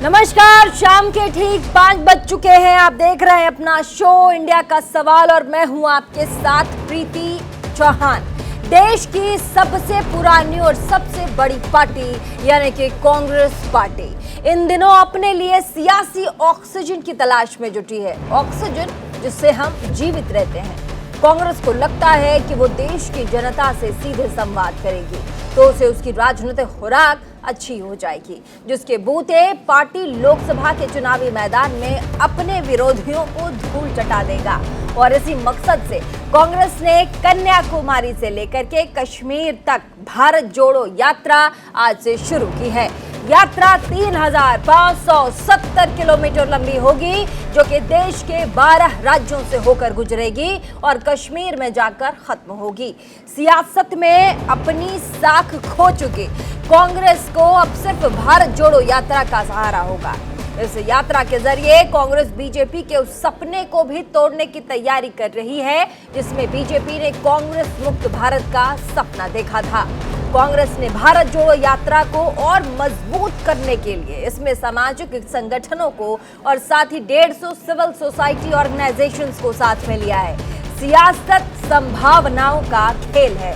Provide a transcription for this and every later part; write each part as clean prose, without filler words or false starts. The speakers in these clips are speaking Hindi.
नमस्कार, शाम के ठीक 5 बज चुके हैं। आप देख रहे हैं अपना शो इंडिया का सवाल और मैं हूं आपके साथ प्रीति चौहान। देश की सबसे पुरानी और सबसे बड़ी पार्टी यानी कि कांग्रेस पार्टी इन दिनों अपने लिए सियासी ऑक्सीजन की तलाश में जुटी है। ऑक्सीजन जिससे हम जीवित रहते हैं। कांग्रेस को लगता है कि वो देश की जनता से सीधे संवाद करेगी तो उसे उसकी राजनीतिक खुराक अच्छी हो जाएगी, जिसके बूते पार्टी लोकसभा के चुनावी मैदान में अपने विरोधियों को धूल चटा देगा। और इसी मकसद से कांग्रेस ने कन्याकुमारी से लेकर के कश्मीर तक भारत जोड़ो यात्रा आज से शुरू की है। यात्रा 3,570 किलोमीटर लंबी होगी, जो कि देश के 12 राज्यों से होकर गुजरेगी और कश्मीर में जाकर खत्म होगी। सियासत में अपनी साख खो चुकी कांग्रेस को अब सिर्फ भारत जोड़ो यात्रा का सहारा होगा। इस यात्रा के जरिए कांग्रेस बीजेपी के उस सपने को भी तोड़ने की तैयारी कर रही है जिसमें बीजेपी ने कांग्रेस मुक्त भारत का सपना देखा था। कांग्रेस ने भारत जोड़ो यात्रा को और मजबूत करने के लिए इसमें सामाजिक संगठनों को और साथ ही 150 सिविल सोसाइटी ऑर्गेनाइजेशंस को साथ में लिया है। सियासत संभावनाओं का खेल है।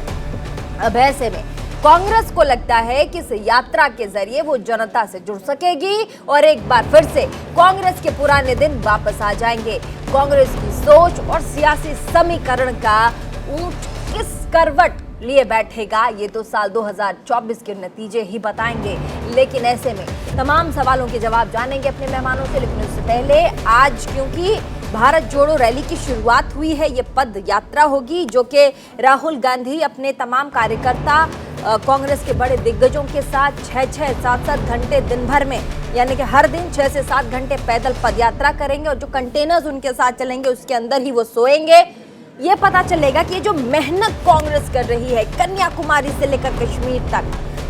अब ऐसे में कांग्रेस को लगता है कि इस यात्रा के जरिए वो जनता से जुड़ सकेगी और एक बार फिर से कांग्रेस के पुराने दिन वापस आ जाएंगे। कांग्रेस की सोच और सियासी समीकरण का ऊंट किस करवट लिए बैठेगा, ये तो साल 2024 के नतीजे ही बताएंगे। लेकिन ऐसे में तमाम सवालों के जवाब जानेंगे अपने मेहमानों से। लेकिन उससे पहले आज क्योंकि भारत जोड़ो रैली की शुरुआत हुई है, ये पद यात्रा होगी जो कि राहुल गांधी अपने तमाम कार्यकर्ता कांग्रेस के बड़े दिग्गजों के साथ 6-6, 7-7 घंटे दिन भर में यानी कि हर दिन 6 से 7 घंटे पैदल पदयात्रा करेंगे और जो कंटेनर्स उनके साथ चलेंगे उसके अंदर ही वो सोएंगे। ये पता चलेगा कि ये जो मेहनत कांग्रेस कर रही है कन्याकुमारी से लेकर कश्मीर तक,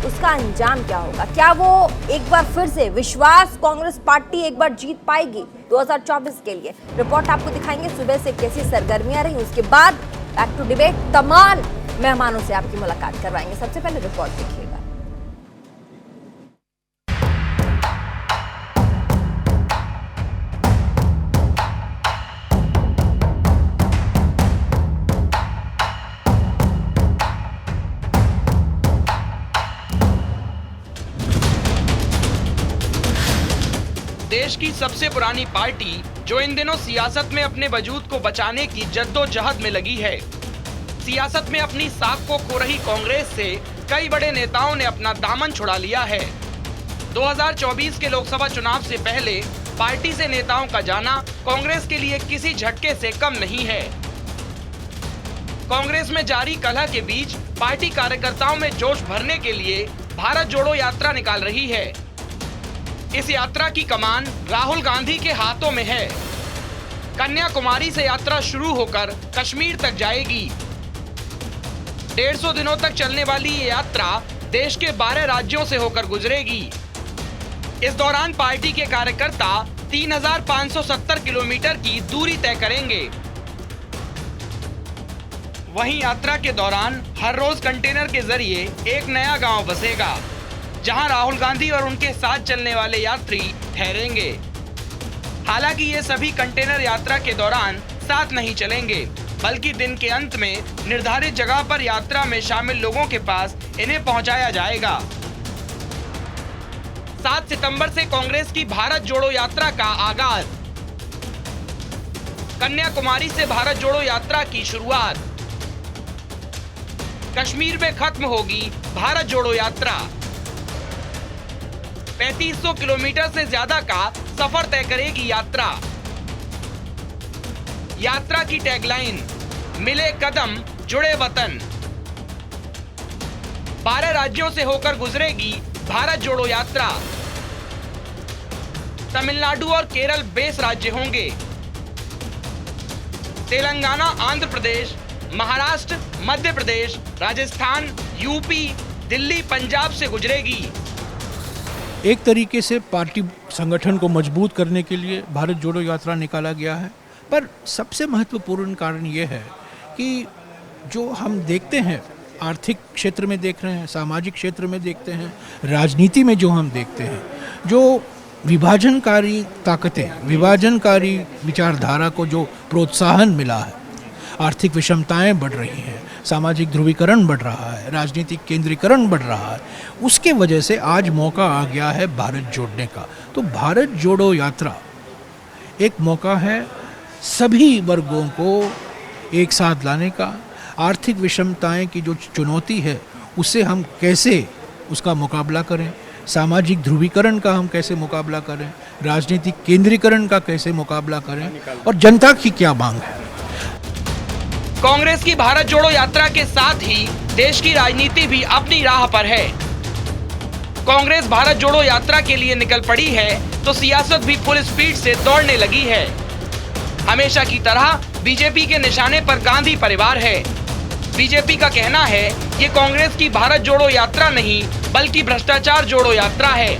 उसका अंजाम क्या होगा। क्या वो एक बार फिर से विश्वास कांग्रेस पार्टी एक बार जीत पाएगी 2024 के लिए। रिपोर्ट आपको दिखाएंगे सुबह से कैसी सरगर्मियां रही, उसके बाद बैक टू डिबेट तमाम मेहमानों से आपकी मुलाकात करवाएंगे। सबसे पहले रिपोर्ट देखिएगा। देश की सबसे पुरानी पार्टी जो इन दिनों सियासत में अपने वजूद को बचाने की जद्दोजहद में लगी है। सियासत में अपनी साख को खो रही कांग्रेस से कई बड़े नेताओं ने अपना दामन छुड़ा लिया है। 2024 के लोकसभा चुनाव से पहले पार्टी से नेताओं का जाना कांग्रेस के लिए किसी झटके से कम नहीं है। कांग्रेस में जारी कलह के बीच पार्टी कार्यकर्ताओं में जोश भरने के लिए भारत जोड़ो यात्रा निकाल रही है। इस यात्रा की कमान राहुल गांधी के हाथों में है। कन्याकुमारी से यात्रा शुरू होकर कश्मीर तक जाएगी। 150 दिनों तक चलने वाली ये यात्रा देश के 12 राज्यों से होकर गुजरेगी। इस दौरान पार्टी के कार्यकर्ता 3,570 किलोमीटर की दूरी तय करेंगे। वहीं यात्रा के दौरान हर रोज कंटेनर के जरिए एक नया गांव बसेगा, जहां राहुल गांधी और उनके साथ चलने वाले यात्री ठहरेंगे। हालांकि ये सभी कंटेनर यात्रा के दौरान साथ नहीं चलेंगे, बल्कि दिन के अंत में निर्धारित जगह पर यात्रा में शामिल लोगों के पास इन्हें पहुंचाया जाएगा। 7 सितंबर से कांग्रेस की भारत जोड़ो यात्रा का आगाज। कन्याकुमारी से भारत जोड़ो यात्रा की शुरुआत। कश्मीर में खत्म होगी भारत जोड़ो यात्रा। 3500 किलोमीटर से ज्यादा का सफर तय करेगी यात्रा। यात्रा की टैगलाइन, मिले कदम जुड़े वतन। 12 राज्यों से होकर गुजरेगी भारत जोड़ो यात्रा। तमिलनाडु और केरल बेस राज्य होंगे। तेलंगाना, आंध्र प्रदेश, महाराष्ट्र, मध्य प्रदेश, राजस्थान, यूपी, दिल्ली, पंजाब से गुजरेगी। एक तरीके से पार्टी संगठन को मजबूत करने के लिए भारत जोड़ो यात्रा निकाला गया है। पर सबसे महत्वपूर्ण कारण ये है कि जो हम देखते हैं आर्थिक क्षेत्र में देख रहे हैं, सामाजिक क्षेत्र में देखते हैं, राजनीति में जो हम देखते हैं, जो विभाजनकारी ताकतें, विभाजनकारी विचारधारा को जो प्रोत्साहन मिला है, आर्थिक विषमताएं बढ़ रही हैं, सामाजिक ध्रुवीकरण बढ़ रहा है, राजनीतिक केंद्रीकरण बढ़ रहा है, उसके वजह से आज मौका आ गया है भारत जोड़ने का। तो भारत जोड़ो यात्रा एक मौका है सभी वर्गों को एक साथ लाने का। आर्थिक विषमताएं की जो चुनौती है उससे हम कैसे उसका मुकाबला करें, सामाजिक ध्रुवीकरण का हम कैसे मुकाबला करें, राजनीतिक केंद्रीकरण का कैसे मुकाबला करें, और जनता की क्या मांग है। कांग्रेस की भारत जोड़ो यात्रा के साथ ही देश की राजनीति भी अपनी राह पर है। कांग्रेस भारत जोड़ो यात्रा के लिए निकल पड़ी है तो सियासत भी फुल स्पीड से दौड़ने लगी है। हमेशा की तरह बीजेपी के निशाने पर गांधी परिवार है। बीजेपी का कहना है ये कांग्रेस की भारत जोड़ो यात्रा नहीं बल्कि भ्रष्टाचार जोड़ो यात्रा है।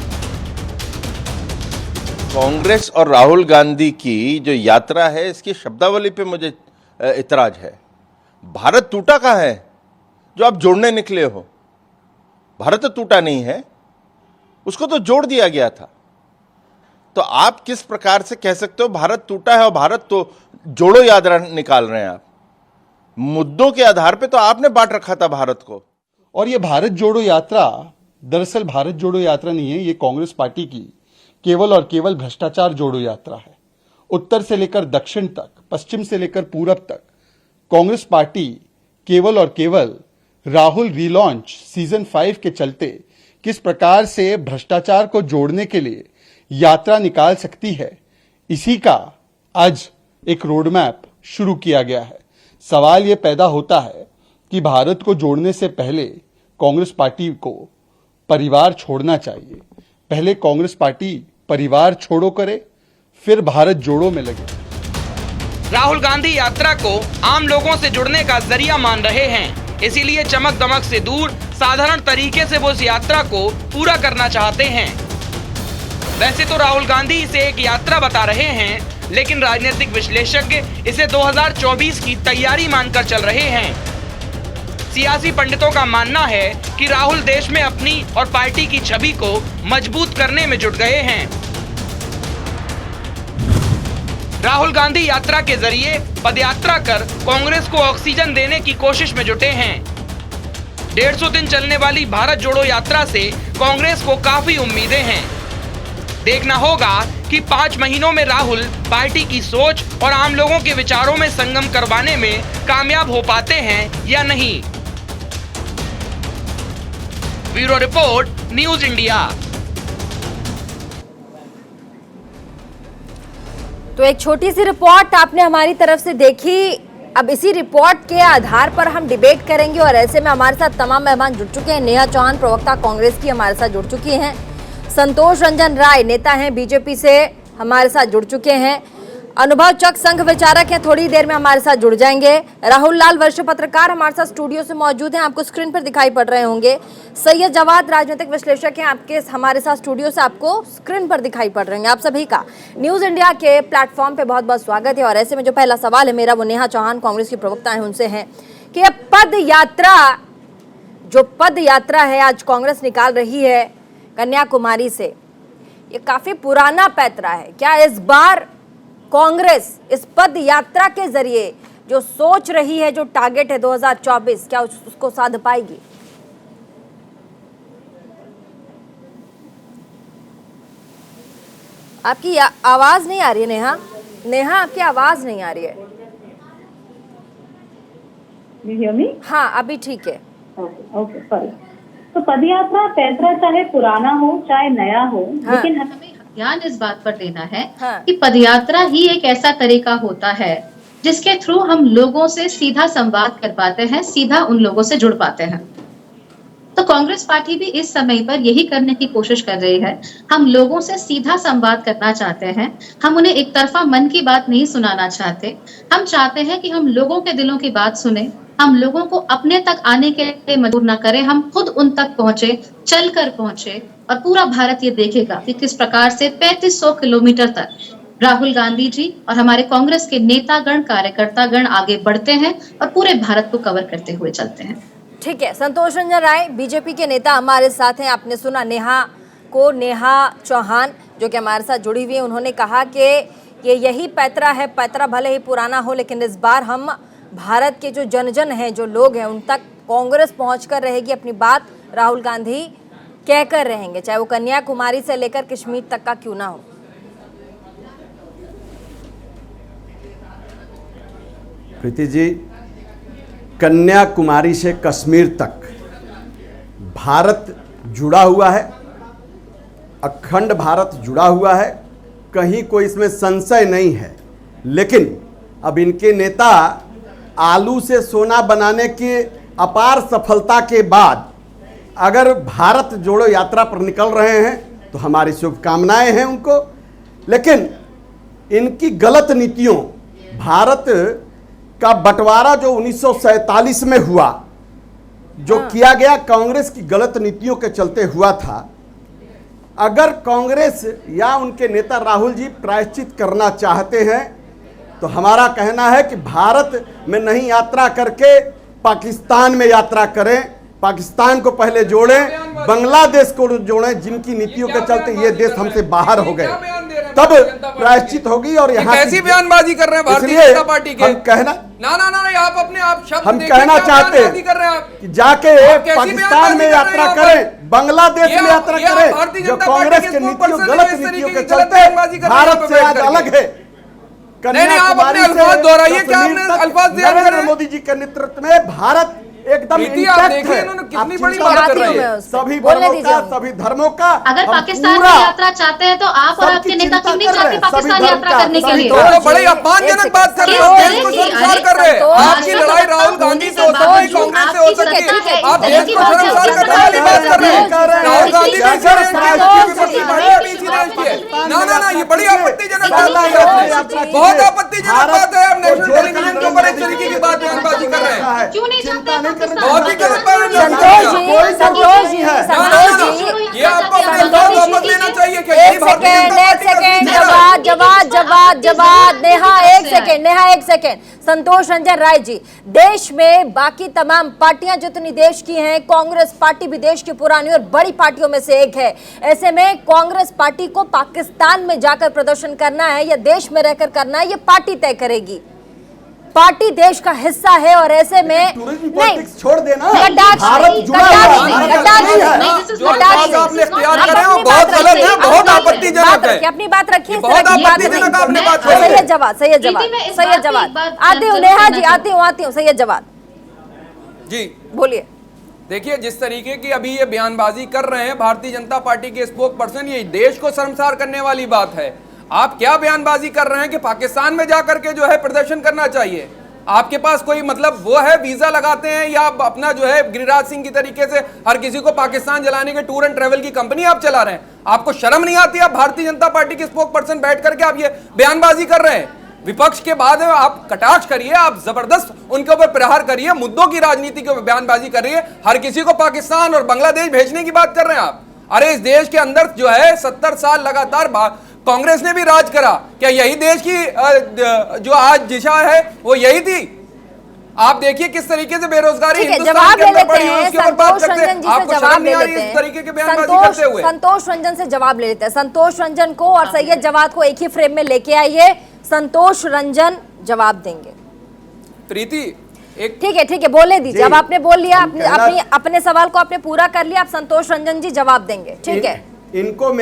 कांग्रेस और राहुल गांधी की जो यात्रा है इसकी शब्दावली पे मुझे इतराज है। भारत टूटा कहाँ है जो आप जोड़ने निकले हो? भारत तो टूटा नहीं है, उसको तो जोड़ दिया गया था। तो आप किस प्रकार से कह सकते हो भारत टूटा है और भारत तो जोड़ो यात्रा निकाल रहे हैं? आप मुद्दों के आधार पे तो आपने बांट रखा था भारत को। और ये भारत जोड़ो यात्रा दरअसल भारत जोड़ो यात्रा नहीं है, ये कांग्रेस पार्टी की केवल और केवल भ्रष्टाचार जोड़ो यात्रा है। उत्तर से लेकर दक्षिण तक, पश्चिम से लेकर पूरब तक कांग्रेस पार्टी केवल और केवल राहुल रीलॉन्च सीजन 5 के चलते किस प्रकार से भ्रष्टाचार को जोड़ने के लिए यात्रा निकाल सकती है, इसी का आज एक रोड मैप शुरू किया गया है। सवाल यह पैदा होता है कि भारत को जोड़ने से पहले कांग्रेस पार्टी को परिवार छोड़ना चाहिए। पहले कांग्रेस पार्टी परिवार छोड़ो करे, फिर भारत जोड़ो में लगे। राहुल गांधी यात्रा को आम लोगों से जुड़ने का जरिया मान रहे हैं, इसीलिए चमक दमक से दूर साधारण तरीके से वो इस यात्रा को पूरा करना चाहते हैं। वैसे तो राहुल गांधी इसे एक यात्रा बता रहे हैं, लेकिन राजनीतिक विश्लेषज्ञ इसे 2024 की तैयारी मानकर चल रहे हैं। सियासी पंडितों का मानना है कि राहुल देश में अपनी और पार्टी की छवि को मजबूत करने में जुट गए हैं। राहुल गांधी यात्रा के जरिए पदयात्रा कर कांग्रेस को ऑक्सीजन देने की कोशिश में जुटे हैं। 150 दिन चलने वाली भारत जोड़ो यात्रा से कांग्रेस को काफी उम्मीदें हैं। देखना होगा कि 5 महीनों में राहुल पार्टी की सोच और आम लोगों के विचारों में संगम करवाने में कामयाब हो पाते हैं या नहीं। Bureau report, news India. तो एक छोटी सी रिपोर्ट आपने हमारी तरफ से देखी। अब इसी रिपोर्ट के आधार पर हम डिबेट करेंगे और ऐसे में हमारे साथ तमाम मेहमान जुड़ चुके हैं। नेहा चौहान प्रवक्ता कांग्रेस की हमारे साथ जुड़ चुकी हैं। संतोष रंजन राय नेता हैं बीजेपी से, हमारे साथ जुड़ चुके हैं। अनुभव चक संघ विचारक हैं, थोड़ी देर में हमारे साथ जुड़ जाएंगे। राहुल लाल वरिष्ठ पत्रकार हमारे साथ स्टूडियो से मौजूद हैं, आपको स्क्रीन पर दिखाई पड़ रहे होंगे। सैयद जवाद राजनीतिक विश्लेषक हैं, आपके हमारे साथ स्टूडियो से आपको स्क्रीन पर दिखाई पड़ रहे हैं। आप सभी का न्यूज इंडिया के प्लेटफॉर्म पे बहुत बहुत स्वागत है। और ऐसे में जो पहला सवाल है मेरा वो नेहा चौहान कांग्रेस की प्रवक्ता है उनसे है कि ये पद यात्रा है आज कांग्रेस निकाल रही है कन्याकुमारी से, ये काफी पुराना पैतरा है। क्या इस बार कांग्रेस इस पद यात्रा के जरिए जो सोच रही है, जो टारगेट है 2024, क्या उसको साध पाएगी? आपकी आवाज नहीं आ रही है नेहा। नेहा आपकी आवाज नहीं आ रही है। हाँ अभी ठीक है। Okay sorry. तो पदयात्रा पैतरा चाहे पुराना हो चाहे नया हो, लेकिन हमें ध्यान इस बात पर देना है कि पदयात्रा ही एक ऐसा तरीका होता है जिसके थ्रू हम लोगों से सीधा संवाद कर पाते हैं, सीधा उन लोगों से जुड़ पाते हैं। तो कांग्रेस पार्टी भी इस समय पर यही करने की कोशिश कर रही है। हम लोगों से सीधा संवाद करना चाहते हैं, हम उन्हें एक तरफा मन की बात नहीं सुनाना चाहते। हम चाहते हैं कि हम लोगों के दिलों की बात सुने, हम लोगों को अपने तक आने के लिए मजबूर न करें, हम खुद उन तक पहुंचे, चलकर पहुंचे। और पूरा भारत ये देखेगा कि किस प्रकार से 3500 किलोमीटर तक राहुल गांधी जी और हमारे कांग्रेस के नेतागण, कार्यकर्तागण आगे बढ़ते हैं और पूरे भारत को कवर करते हुए चलते हैं। ठीक है, संतोष रंजन राय बीजेपी के नेता हमारे साथ हैं। आपने सुना नेहा को नेहा चौहान जो कि हमारे साथ जुड़ी हुई है, उन्होंने कहा कि ये यही पैतरा है, पैतरा भले ही पुराना हो लेकिन इस बार हम भारत के जो जन हैं, जो लोग हैं, उन तक कांग्रेस पहुंचकर रहेगी, अपनी बात राहुल गांधी कहकर रहेंगे, चाहे वो कन्याकुमारी से लेकर कश्मीर तक का क्यों ना हो। प्रीति जी, कन्याकुमारी से कश्मीर तक भारत जुड़ा हुआ है, अखंड भारत जुड़ा हुआ है, कहीं कोई इसमें संशय नहीं है। लेकिन अब इनके नेता आलू से सोना बनाने की अपार सफलता के बाद अगर भारत जोड़ो यात्रा पर निकल रहे हैं तो हमारी शुभकामनाएं हैं उनको। लेकिन इनकी गलत नीतियों, भारत का बंटवारा जो 1947 में हुआ, जो किया गया कांग्रेस की गलत नीतियों के चलते हुआ था, अगर कांग्रेस या उनके नेता राहुल जी प्रायश्चित करना चाहते हैं तो हमारा कहना है कि भारत में नहीं यात्रा करके पाकिस्तान में यात्रा करें, पाकिस्तान को पहले जोड़ें, बांग्लादेश को जोड़ें, जिनकी नीतियों के चलते ये देश हमसे बाहर हो गए, तब प्रायश्चित होगी। और यहाँ कैसी बयानबाजी कर रहे हैं भारतीय जनता पार्टी के? हम कहना ना आप अपने आप शब्द हम कहना चाहते हैं कि जाके पाकिस्तान में यात्रा करें, बांग्लादेश में यात्रा करें, जो कांग्रेस के नीतियों, गलत नीतियों के चलते भारत से आज अलग है। कन्याकुमारी से नरेंद्र मोदी जी के नेतृत्व में भारत एकदम इंटैक्ट है। कितनी बड़ी बात कर रहे हैं, सभी वर्गों का, सभी धर्मों का। अगर पाकिस्तान की यात्रा चाहते हैं तो आप और आपके नेता क्यों नहीं चाहते पाकिस्तान यात्रा करने के लिए? तो बड़े अपमानजनक बात कर रहे हो, देश को शर्मसार कर रहे हैं। आपकी लड़ाई राहुल गांधी से हो सकती है, कांग्रेस से हो सकती है, आप देश को शर्मसार करने वाली बात कर रहे हैं। राहुल गांधी ना, ये बड़ी आपत्तिजनक बात है, बहुत आपत्तिजनक बात है। आप नेशनल टेलीविजन के ऊपर इस तरीके की बात बयानबाजी कर रहे हैं, क्यों नहीं चाहते? बहुत ही गलत बात है। संतोष जी, ये आपको अपने अल्फाज वापस लेना चाहिए। एक सेकेंड, जवाब नेहा एक सेकेंड। संतोष रंजन राय जी, देश में बाकी तमाम पार्टियां जितनी देश की हैं, कांग्रेस पार्टी भी देश की पुरानी और बड़ी पार्टियों में से एक है। ऐसे में कांग्रेस पार्टी को पाकिस्तान में जाकर प्रदर्शन करना है या देश में रहकर करना है, ये पार्टी तय करेगी। पार्टी देश का हिस्सा है और ऐसे में नहीं छोड़ देना, आपने इख्तियार करे हो, बहुत गलत है, बहुत आपत्तिजनक है। अपनी बात रखिए, बहुत आपत्तिजनक आपने बात कही। सही जवाब आती हूँ नेहा जी, आती हूँ सही जवाब जी, बोलिए। देखिए, जिस तरीके की अभी ये बयानबाजी कर रहे हैं भारतीय जनता पार्टी के स्पोक पर्सन, ये देश को शर्मसार करने वाली बात है। आप क्या बयानबाजी कर रहे हैं कि पाकिस्तान में जाकर के जो है प्रदर्शन करना चाहिए? आपके पास कोई मतलब वो है, वीजा लगाते हैं या अपना जो है गिरिराज सिंह की तरीके से हर किसी को पाकिस्तान जलाने के टूर एंड ट्रेवल की कंपनी आप चला रहे हैं? आपको शर्म नहीं आती? आप भारतीय जनता पार्टी के स्पोक पर्सन बैठ करके आप ये बयानबाजी कर रहे हैं। विपक्ष के बाद आप कटाक्ष करिए, आप जबरदस्त उनके ऊपर प्रहार करिए, मुद्दों की राजनीति के ऊपर बयानबाजी करिए, हर किसी को पाकिस्तान और बांग्लादेश भेजने की बात कर रहे हैं आप। अरे इस देश के अंदर जो है 70 साल लगातार कांग्रेस ने भी राज करा, क्या यही देश की जो आज दिशा है वो यही थी? आप देखिए किस तरीके से बेरोजगारी हिंदुस्तान के अंदर बढ़ी है, उसके ऊपर बात करते हैं। आपको शर्म नहीं आ रही इस तरीके के बयानबाजी करते हुए? संतोष रंजन से जवाब ले लेते हैं। संतोष रंजन को और सैयद जवाद को एक ही फ्रेम में लेके आइए, संतोष रंजन जवाब देंगे। प्रीति ठीक है, बोलने दीजिए। अब आपने बोल लिया, अपने सवाल को आपने पूरा कर लिया, आप संतोष रंजन जी जवाब देंगे, ठीक है। इनको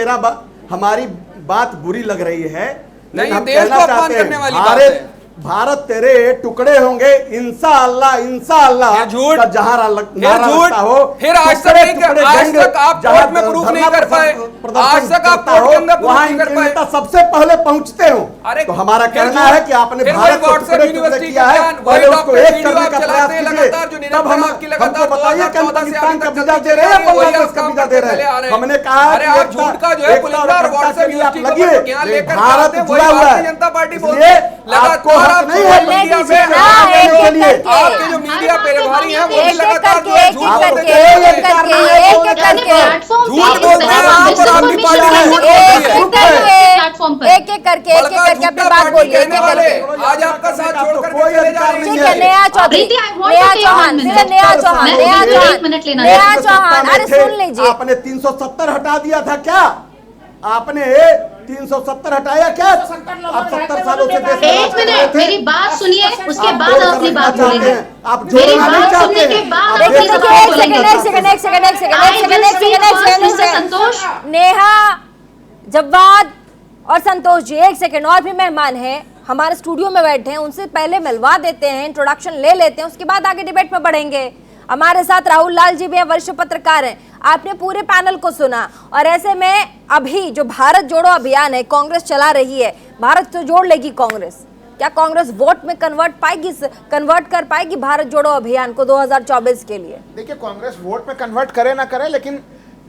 हमारी बात बुरी लग रही है, नहीं, देश को अपमान करने वाली बात है। भारत तेरे टुकड़े होंगे इंशाअल्लाह झूठ जहां झूठ हो। फिर आज तक आप कोर्ट में प्रूफ नहीं कर पाए, आज तक आप कोर्ट के अंदर प्रूफ नहीं कर पाए, सबसे पहले पहुंचते हो। तो हमारा कहना है कि आपने भारत को टुकड़े किया है, पहले उसको एक करने का प्रयास कीजिए, तब हम हमको बताइए कि हम पाकिस्तान का वीजा दे रहे हैं, बांग्लादेश का वीजा दे रहे हैं। हमने कहा आप झूठ का जो है पुलिंदा व्हाट्सएप लगिए, भारत जुड़ा हुआ है, जनता पार्टी आपको नहीं है आपके जो मीडिया पेरेभारी हैं वो भी लगातार एक एक करके करके अपनी बात बोलिए, एक एक करके। आज आपका साथ छोड़ करके चले जा रहे हैं। ठीक है, नेहा चौधरी, नेहा चौहान, नेहा चौहान, अरे सुन लीजिए। आपने 370 हटा दिया था क्या? आपने 370 हटाया क्या? आप 70 सालों से देश में एक मिनट, मेरी बात सुनिए, उसके बाद आप अपनी बात बोलेंगे। आप मेरी जोड़ना नहीं बात चाहते सुनने के हैं। बाद देखिए, अपनी देखिए, बात एक बोलेंगे। सेकंड, संतोष, नेहा, जवाद और संतोष जी, एक सेकंड, और भी मेहमान हैं हमारे स्टूडियो में बैठे हैं, उनसे पहले मिलवा देते हैं, इंट्रोडक्शन ले लेते हैं, उसके बाद आगे डिबेट में बढ़ेंगे। हमारे साथ राहुल लाल जी भी हैं, वरिष्ठ पत्रकार हैं। आपने पूरे पैनल को सुना, और ऐसे में अभी जो भारत जोड़ो अभियान है कांग्रेस चला रही है, भारत तो जोड़ लेगी कांग्रेस, क्या कांग्रेस वोट में कन्वर्ट कर पाएगी भारत जोड़ो अभियान को 2024 के लिए? देखिए, कांग्रेस वोट में कन्वर्ट करे ना करे, लेकिन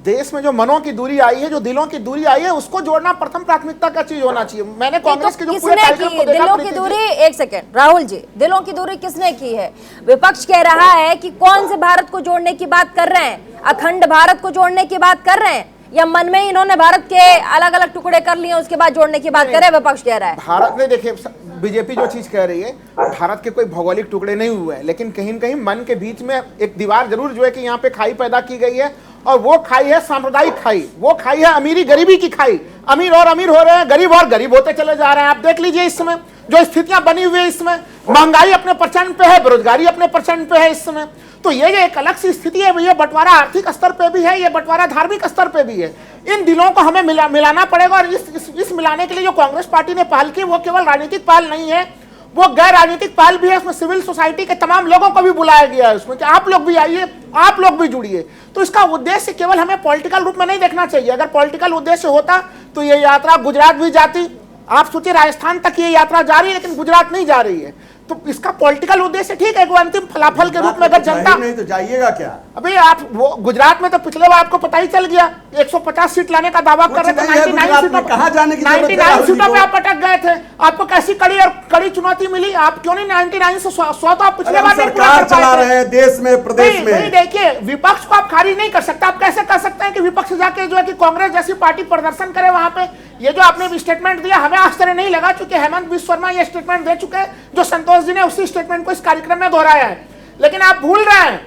देश में जो मनों की दूरी आई है, जो दिलों की दूरी आई है, उसको जोड़ना प्रथम प्राथमिकता का चीज होना चाहिए। मैंने कांग्रेस के जो पूरे कार्यक्रम को देखा, दिलों की दूरी, एक सेकंड राहुल जी, दिलों की दूरी किसने की है? विपक्ष कह रहा है कि कौन से भारत को जोड़ने की बात कर रहे हैं, अखंड भारत को जोड़ने की बात कर रहे हैं, या मन में ही इन्होंने भारत के अलग अलग टुकड़े कर लिए उसके बाद जोड़ने की बात करे? विपक्ष कह रहा है भारत ने, देखिए बीजेपी जो चीज कह रही है, भारत के कोई भौगोलिक टुकड़े नहीं हुए हैं, लेकिन कहीं न कहीं मन के बीच में एक दीवार जरूर जो है कि यहाँ पे खाई पैदा की गई है, और वो खाई है सांप्रदायिक खाई, वो खाई है अमीरी गरीबी की खाई। अमीर और अमीर हो रहे हैं, गरीब और गरीब होते चले जा रहे हैं। आप देख लीजिए इस समय जो स्थितियां बनी हुई है, इसमें महंगाई अपने परचंड पे है, बेरोजगारी अपने परचंड पे है इस समय। तो ये एक अलग सी स्थिति है, ये बंटवारा आर्थिक स्तर पे भी है, ये बंटवारा धार्मिक स्तर पे भी है। इन दिलों को हमें मिलाना पड़ेगा, और इस मिलाने के लिए जो कांग्रेस पार्टी ने पहल की, वो केवल राजनीतिक पहल नहीं है, वो गैर राजनीतिक पहल भी है। उसमें सिविल सोसाइटी के तमाम लोगों को भी बुलाया गया है उसमें कि आप लोग भी आइए, आप लोग भी जुड़िए। तो इसका उद्देश्य केवल हमें पॉलिटिकल रूप में नहीं देखना चाहिए। अगर पॉलिटिकल उद्देश्य होता तो ये यात्रा गुजरात भी जाती। आप सोचिए, राजस्थान तक ये यात्रा जा रही है, लेकिन गुजरात नहीं जा रही है। तो इसका पॉलिटिकल उद्देश्य ठीक है, वो अंतिम फलाफल के रूप में अगर जनता नहीं तो जाइएगा क्या? अभी आप वो गुजरात में तो पिछले बार आपको पता ही चल गया, 150 सीट लाने का दावा कर रहे थे, 99 सीटों पे आप अटक गए थे। आपको कैसी कड़ी चुनौती मिली? आप क्यों नहीं 99 से 100 तो आप पिछले बार सरकार चला रहे हैं देश में, प्रदेश में। देखिए, विपक्ष को आप खारिज नहीं कर सकते। आप कैसे कर सकते हैं कि विपक्ष जाके जो है कि कांग्रेस जैसी पार्टी प्रदर्शन करे वहां पे? ये जो आपने स्टेटमेंट दिया, हमें आश्चर्य नहीं लगा, क्योंकि हेमंत बिस्व शर्मा ये स्टेटमेंट दे चुके हैं, जो संतोष जी ने उसी स्टेटमेंट को इस कार्यक्रम में दोहराया है। लेकिन आप भूल रहे हैं,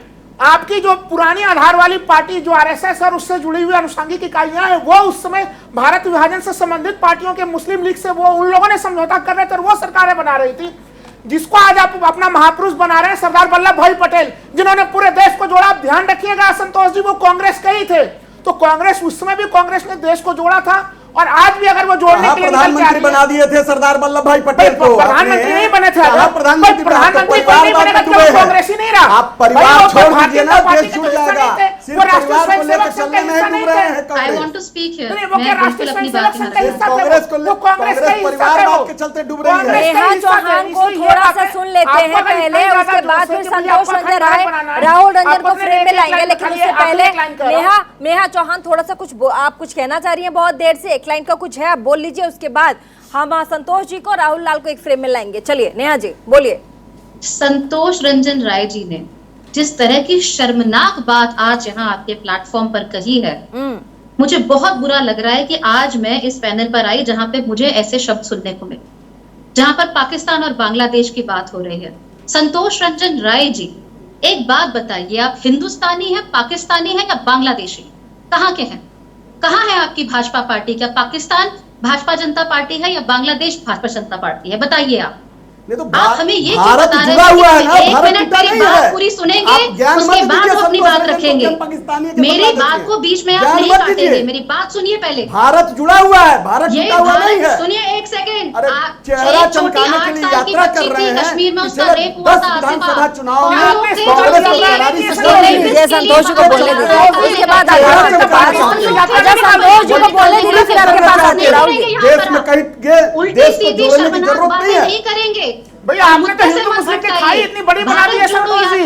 आपकी जो पुरानी आधार वाली पार्टी जो आरएसएस और उससे जुड़ी हुई अनुषंगिक इकाइयां हैं, वो उस समय भारत विभाजन से संबंधित पार्टियों के, मुस्लिम लीग से, वो उन लोगों ने समझौता कर रहे थे और वो सरकारें बना रही थी। जिसको आज आप अपना महापुरुष बना रहे हैं, सरदार वल्लभ भाई पटेल, जिन्होंने पूरे देश को जोड़ा। आप ध्यान रखिएगा संतोष जी, वो कांग्रेस के ही थे। तो कांग्रेस, उस समय भी कांग्रेस ने देश को जोड़ा था, और आज भी अगर वो जोड़ने के लिए प्रधानमंत्री बना दिए थे सरदार वल्लभ भाई पटेल को। प्रधानमंत्री नहीं बने थे, प्रधानमंत्री नहीं बनेगा तो कांग्रेस ही नहीं रहा। आप परिवार छोड़ दीजिए ना, देश छूट जाएगा। सिर्फ परिवार को लेकर चलने में डूब रहे हैं Congress. I want to speak here. वो क्या राष्ट्रीय स्वयंसेवक संघ का हिस्सा थे? कांग्रेस को वो कांग्रेस का हिस्सा परिवारवाद के चलते डूब रही है। नेहा चौहान को थोड़ा सा सुन लेते हैं पहले, उसके बाद फिर संतोष रंजन राय, राहुल रंजन को फ्रेम में लाएंगे। लेकिन उससे पहले नेहा चौहान थोड़ा सा आप कुछ कहना चाह रही हैं बहुत देर से, एक लाइन का कुछ है, आप बोल लीजिए, उसके बाद हम संतोष जी को, राहुल लाल को एक फ्रेम में लाएंगे। चलिए नेहा जी बोलिए। संतोष रंजन राय जी ने जिस तरह की शर्मनाक बात आज यहाँ आपके प्लेटफॉर्म पर कही है, मुझे बहुत बुरा लग रहा है कि आज मैं इस पैनल पर आई जहां पे मुझे ऐसे शब्द सुनने को मिले, जहां पर पाकिस्तान और बांग्लादेश की बात हो रही है। संतोष रंजन राय जी, एक बात बताइए, आप हिंदुस्तानी हैं, पाकिस्तानी हैं या बांग्लादेशी? कहाँ के हैं? कहाँ है आपकी भाजपा पार्टी? क्या पाकिस्तान भाजपा जनता पार्टी है या बांग्लादेश भाजपा जनता पार्टी है? बताइए आप। तो आप हमें ये क्यों भारत बता रहे जुड़ा हुआ है हैं ना, कि एक भारत मिनट टूटा मेरी नहीं बात है। पूरी सुनेंगे, आप ज्ञान मत उसके बाद दीजिए वो अपनी संतोष बात रंजन रखेंगे। को, पाकिस्तानी के मेरी बात बात रखिए। को बीच में आप ज्ञान नहीं मत काटेंगे, दीजिए। मेरी बात सुनिए पहले। भारत जुड़ा हुआ है, भारत ये जुड़ा हुआ नहीं है। सुनिए एक सेकंड। अरे चेहरा चमकाने के लिए यात्रा कर रहे हैं। कश्मीर में उसका पिछले रेप हुआ 10 था। विधानसभा चुनाव में कांग्रेस कांग्रेस को करारी संतोष को बोलने दीजिए, उसके बाद संतोष जी को बोलने दीजिए, फिर आपके पास आती है राहुल जी। देश में कहीं देश को जोड़ने की जरूरत नहीं है। नहीं करेंगे भैया, आपने तो हिंदू मुस्लिम की खाई इतनी बड़ी बना दी है संतोष जी।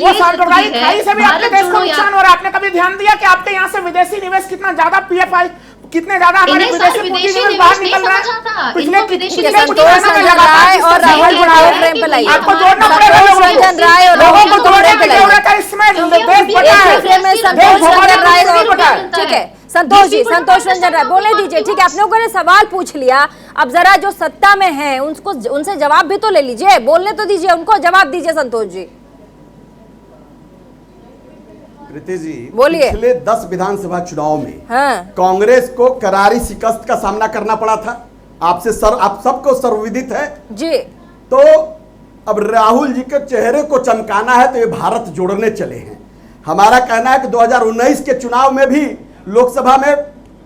वो सांप्रदायिक खाई से भी आपके देश को नुकसान हो रहा है। आपने कभी ध्यान दिया कि आपके यहाँ से विदेशी निवेश कितना ज्यादा, पीएफआई कितने ज्यादा हमारे विदेशी पूंजी निवेश बाहर निकल रहा है? पिछले संतोष रंजन राय और राहुल को फ्रेम पे लाइए। आपको जोड़ना पड़ेगा, संतोष रंजन राय और लोगों राहुल को को जोड़ने फ्रेम पे की लाइए। जरूरत है। इसमें देश बड़ा है, फ्रेम में संतोष रंजन राय, ठीक है संतोष रंजन राय बोले दीजिए। ठीक है, आप लोगों ने सवाल पूछ लिया, अब जरा जो सत्ता में है उनसे जवाब भी तो ले लीजिए, बोलने तो दीजिए उनको, जवाब दीजिए संतोष जी। प्रीति जी, बोलिए। पिछले 10 विधानसभा चुनाव में हाँ। कांग्रेस को करारी शिकस्त का सामना करना पड़ा था। आप सबको सर्वविदित है जी। तो अब राहुल जी के चेहरे को चमकाना है तो ये भारत जोड़ने चले हैं। हमारा कहना है कि 2019 के चुनाव में भी लोकसभा में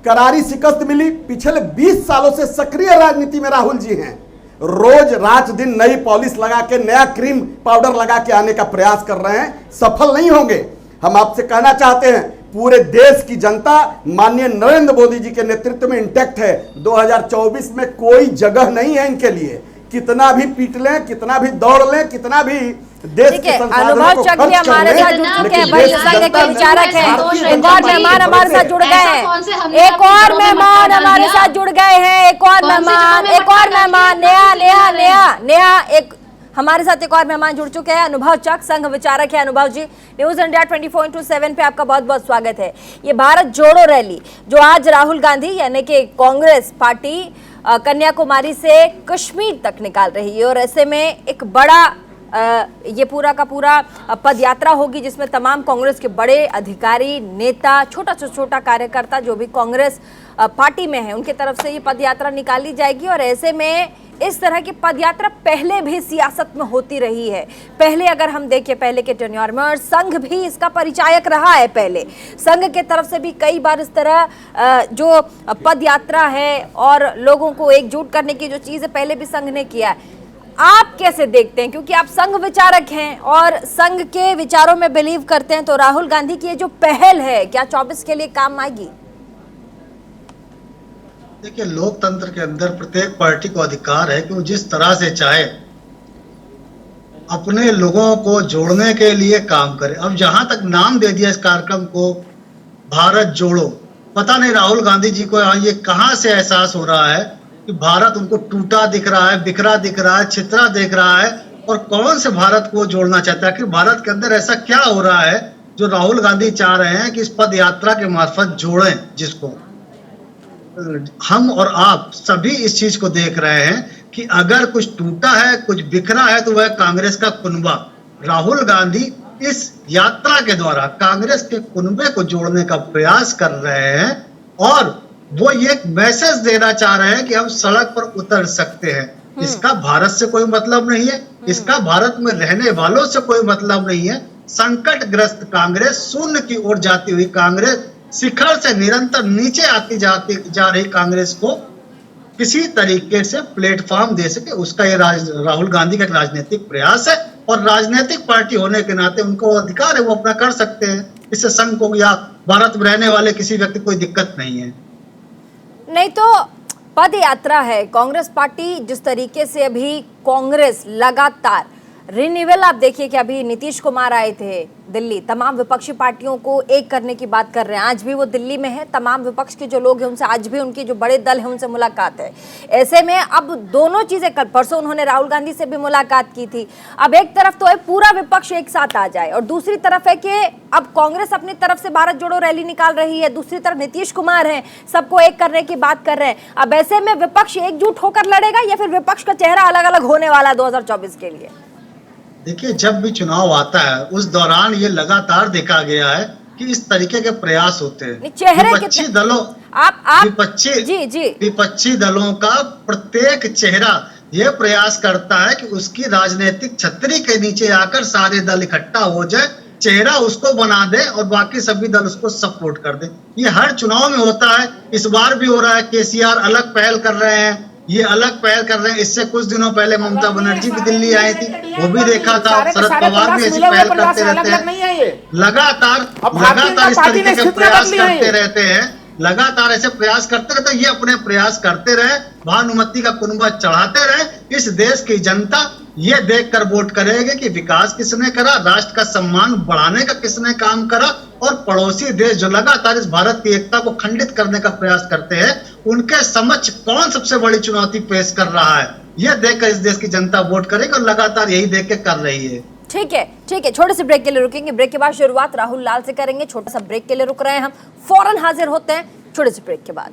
करारी शिकस्त मिली। पिछले 20 सालों से सक्रिय राजनीति में राहुल जी हैं। रोज रात दिन नई पॉलिश लगा के, नया क्रीम पाउडर लगा के आने का प्रयास कर रहे हैं, सफल नहीं होंगे। हम आपसे कहना चाहते हैं, पूरे देश की जनता माननीय नरेंद्र मोदी जी के नेतृत्व में इंटैक्ट है। 2024 में कोई जगह नहीं है इनके लिए। कितना भी पीट लें, कितना भी दौड़ लें, कितना भी देश के अनुभव चक भी हमारे साथ जुड़ चुके हैं, वरिष्ठ संघ के विचारक हैं। एक और मेहमान हमारे साथ जुड़ गए हैं, एक और मेहमान हमारे साथ जुड़ गए हैं, एक और मेहमान नया एक हमारे साथ एक और मेहमान जुड़ चुके हैं। अनुभव चक संघ विचारक है। अनुभव जी, न्यूज इंडिया 24/7 पे आपका बहुत बहुत स्वागत है। ये भारत जोड़ो रैली जो आज राहुल गांधी यानी कि कांग्रेस पार्टी कन्याकुमारी से कश्मीर तक निकाल रही है, और ऐसे में एक बड़ा ये पूरा का पूरा पद यात्रा होगी जिसमें तमाम कांग्रेस के बड़े अधिकारी, नेता, छोटा से छोटा कार्यकर्ता जो भी कांग्रेस पार्टी में है उनके तरफ से ये पद यात्रा निकाली जाएगी। और ऐसे में इस तरह की पदयात्रा पहले भी सियासत में होती रही है। पहले अगर हम देखें, पहले के टेन्योर में संघ भी इसका परिचायक रहा है। पहले संघ के तरफ से भी कई बार इस तरह जो पदयात्रा है और लोगों को एकजुट करने की जो चीज़ है पहले भी संघ ने किया है। आप कैसे देखते हैं, क्योंकि आप संघ विचारक हैं और संघ के विचारों में बिलीव करते हैं, तो राहुल गांधी की ये जो पहल है क्या 24 के लिए काम आएगी? देखिए, लोकतंत्र के अंदर प्रत्येक पार्टी को अधिकार है कि वो जिस तरह से चाहे अपने लोगों को जोड़ने के लिए काम करे। अब जहां तक नाम दे दिया इस कार्यक्रम को भारत जोड़ो, पता नहीं राहुल गांधी जी को ये कहां से एहसास हो रहा है कि भारत उनको टूटा दिख रहा है, बिखरा दिख रहा है, छितरा दिख रहा है, और कौन से भारत को जोड़ना चाहता है कि भारत के अंदर ऐसा क्या हो रहा है जो राहुल गांधी चाह रहे हैं कि इस पद यात्रा के मार्फत जोड़ें। जिसको हम और आप सभी इस चीज को देख रहे हैं कि अगर कुछ टूटा है, कुछ बिखरा है, तो वह कांग्रेस का कुनबा। राहुल गांधी इस यात्रा के द्वारा कांग्रेस के कुनबे को जोड़ने का प्रयास कर रहे हैं, और वो ये मैसेज देना चाह रहे हैं कि हम सड़क पर उतर सकते हैं। इसका भारत से कोई मतलब नहीं है, इसका भारत में रहने वालों से कोई मतलब नहीं है। संकटग्रस्त कांग्रेस, शून्य की ओर जाती हुई कांग्रेस, शिखर से निरंतर नीचे आती जा रही कांग्रेस को किसी तरीके से प्लेटफॉर्म दे सके, उसका ये राहुल गांधी का एक राजनीतिक प्रयास है। और राजनीतिक पार्टी होने के नाते उनको अधिकार है, वो अपना कर सकते हैं। इससे संघ को या भारत में रहने वाले किसी व्यक्ति को कोई दिक्कत नहीं है। नहीं तो पद यात्रा है, कांग्रेस पार्टी जिस तरीके से अभी कांग्रेस लगातार रिन्यूअल, आप देखिए कि अभी नीतीश कुमार आए थे दिल्ली, तमाम विपक्षी पार्टियों को एक करने की बात कर रहे हैं। आज भी वो दिल्ली में है, तमाम विपक्ष के जो लोग हैं उनसे आज भी उनकी जो बड़े दल है उनसे मुलाकात है। ऐसे में अब दोनों चीजें, कल परसों उन्होंने राहुल गांधी से भी मुलाकात की थी। अब एक तरफ तो है पूरा विपक्ष एक साथ आ जाए, और दूसरी तरफ है कि अब कांग्रेस अपनी तरफ से भारत जोड़ो रैली निकाल रही है, दूसरी तरफ नीतीश कुमार है, सबको एक करने की बात कर रहे हैं। अब ऐसे में विपक्ष एकजुट होकर लड़ेगा या फिर विपक्ष का चेहरा अलग अलग होने वाला है 2024 के लिए? देखिए, जब भी चुनाव आता है उस दौरान ये लगातार देखा गया है कि इस तरीके के प्रयास होते हैं। विपक्षी दलों विपक्षी दलों का प्रत्येक चेहरा यह प्रयास करता है कि उसकी राजनीतिक छतरी के नीचे आकर सारे दल इकट्ठा हो जाए, चेहरा उसको बना दे और बाकी सभी दल उसको सपोर्ट कर दे। ये हर चुनाव में होता है, इस बार भी हो रहा है। केसीआर अलग पहल कर रहे हैं, ये अलग पहल कर रहे हैं। इससे कुछ दिनों पहले ममता बनर्जी भी दिल्ली आई थी, वो भी देखा था। शरद पवार भी ऐसी पहल करते रहते हैं, लगातार इस तरीके के प्रयास करते रहते हैं, लगातार ऐसे प्रयास करते रहते हैं। ये अपने प्रयास करते रहे, भानुमति का कुनबा चढ़ाते रहे। इस देश की जनता ये देखकर वोट करेगी कि विकास किसने करा, राष्ट्र का सम्मान बढ़ाने का किसने काम करा, और पड़ोसी देश जो लगातार इस भारत की एकता को खंडित करने का प्रयास करते हैं, उनके समक्ष कौन सबसे बड़ी चुनौती पेश कर रहा है, यह देखकर इस देश की जनता वोट करेगी, और लगातार यही देख के कर रही है। ठीक है, छोटे से ब्रेक के लिए रुकेंगे। ब्रेक के बाद शुरुआत राहुल लाल से करेंगे। छोटा सा ब्रेक के लिए रुक रहे हैं हम, फौरन हाजिर होते हैं। छोटे से ब्रेक के बाद।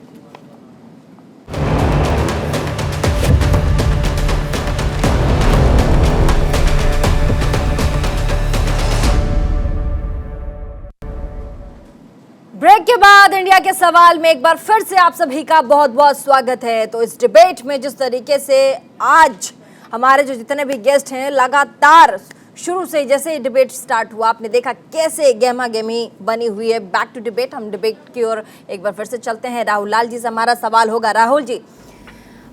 ब्रेक के बाद इंडिया के सवाल में एक बार फिर से आप सभी का बहुत बहुत स्वागत है। तो इस डिबेट में जिस तरीके से आज हमारे जो जितने भी गेस्ट हैं, लगातार शुरू से जैसे डिबेट स्टार्ट हुआ आपने देखा कैसे गहमा गहमी बनी हुई है। बैक टू डिबेट, हम डिबेट की ओर एक बार फिर से चलते हैं। राहुल लाल जी से हमारा सवाल होगा। राहुल जी,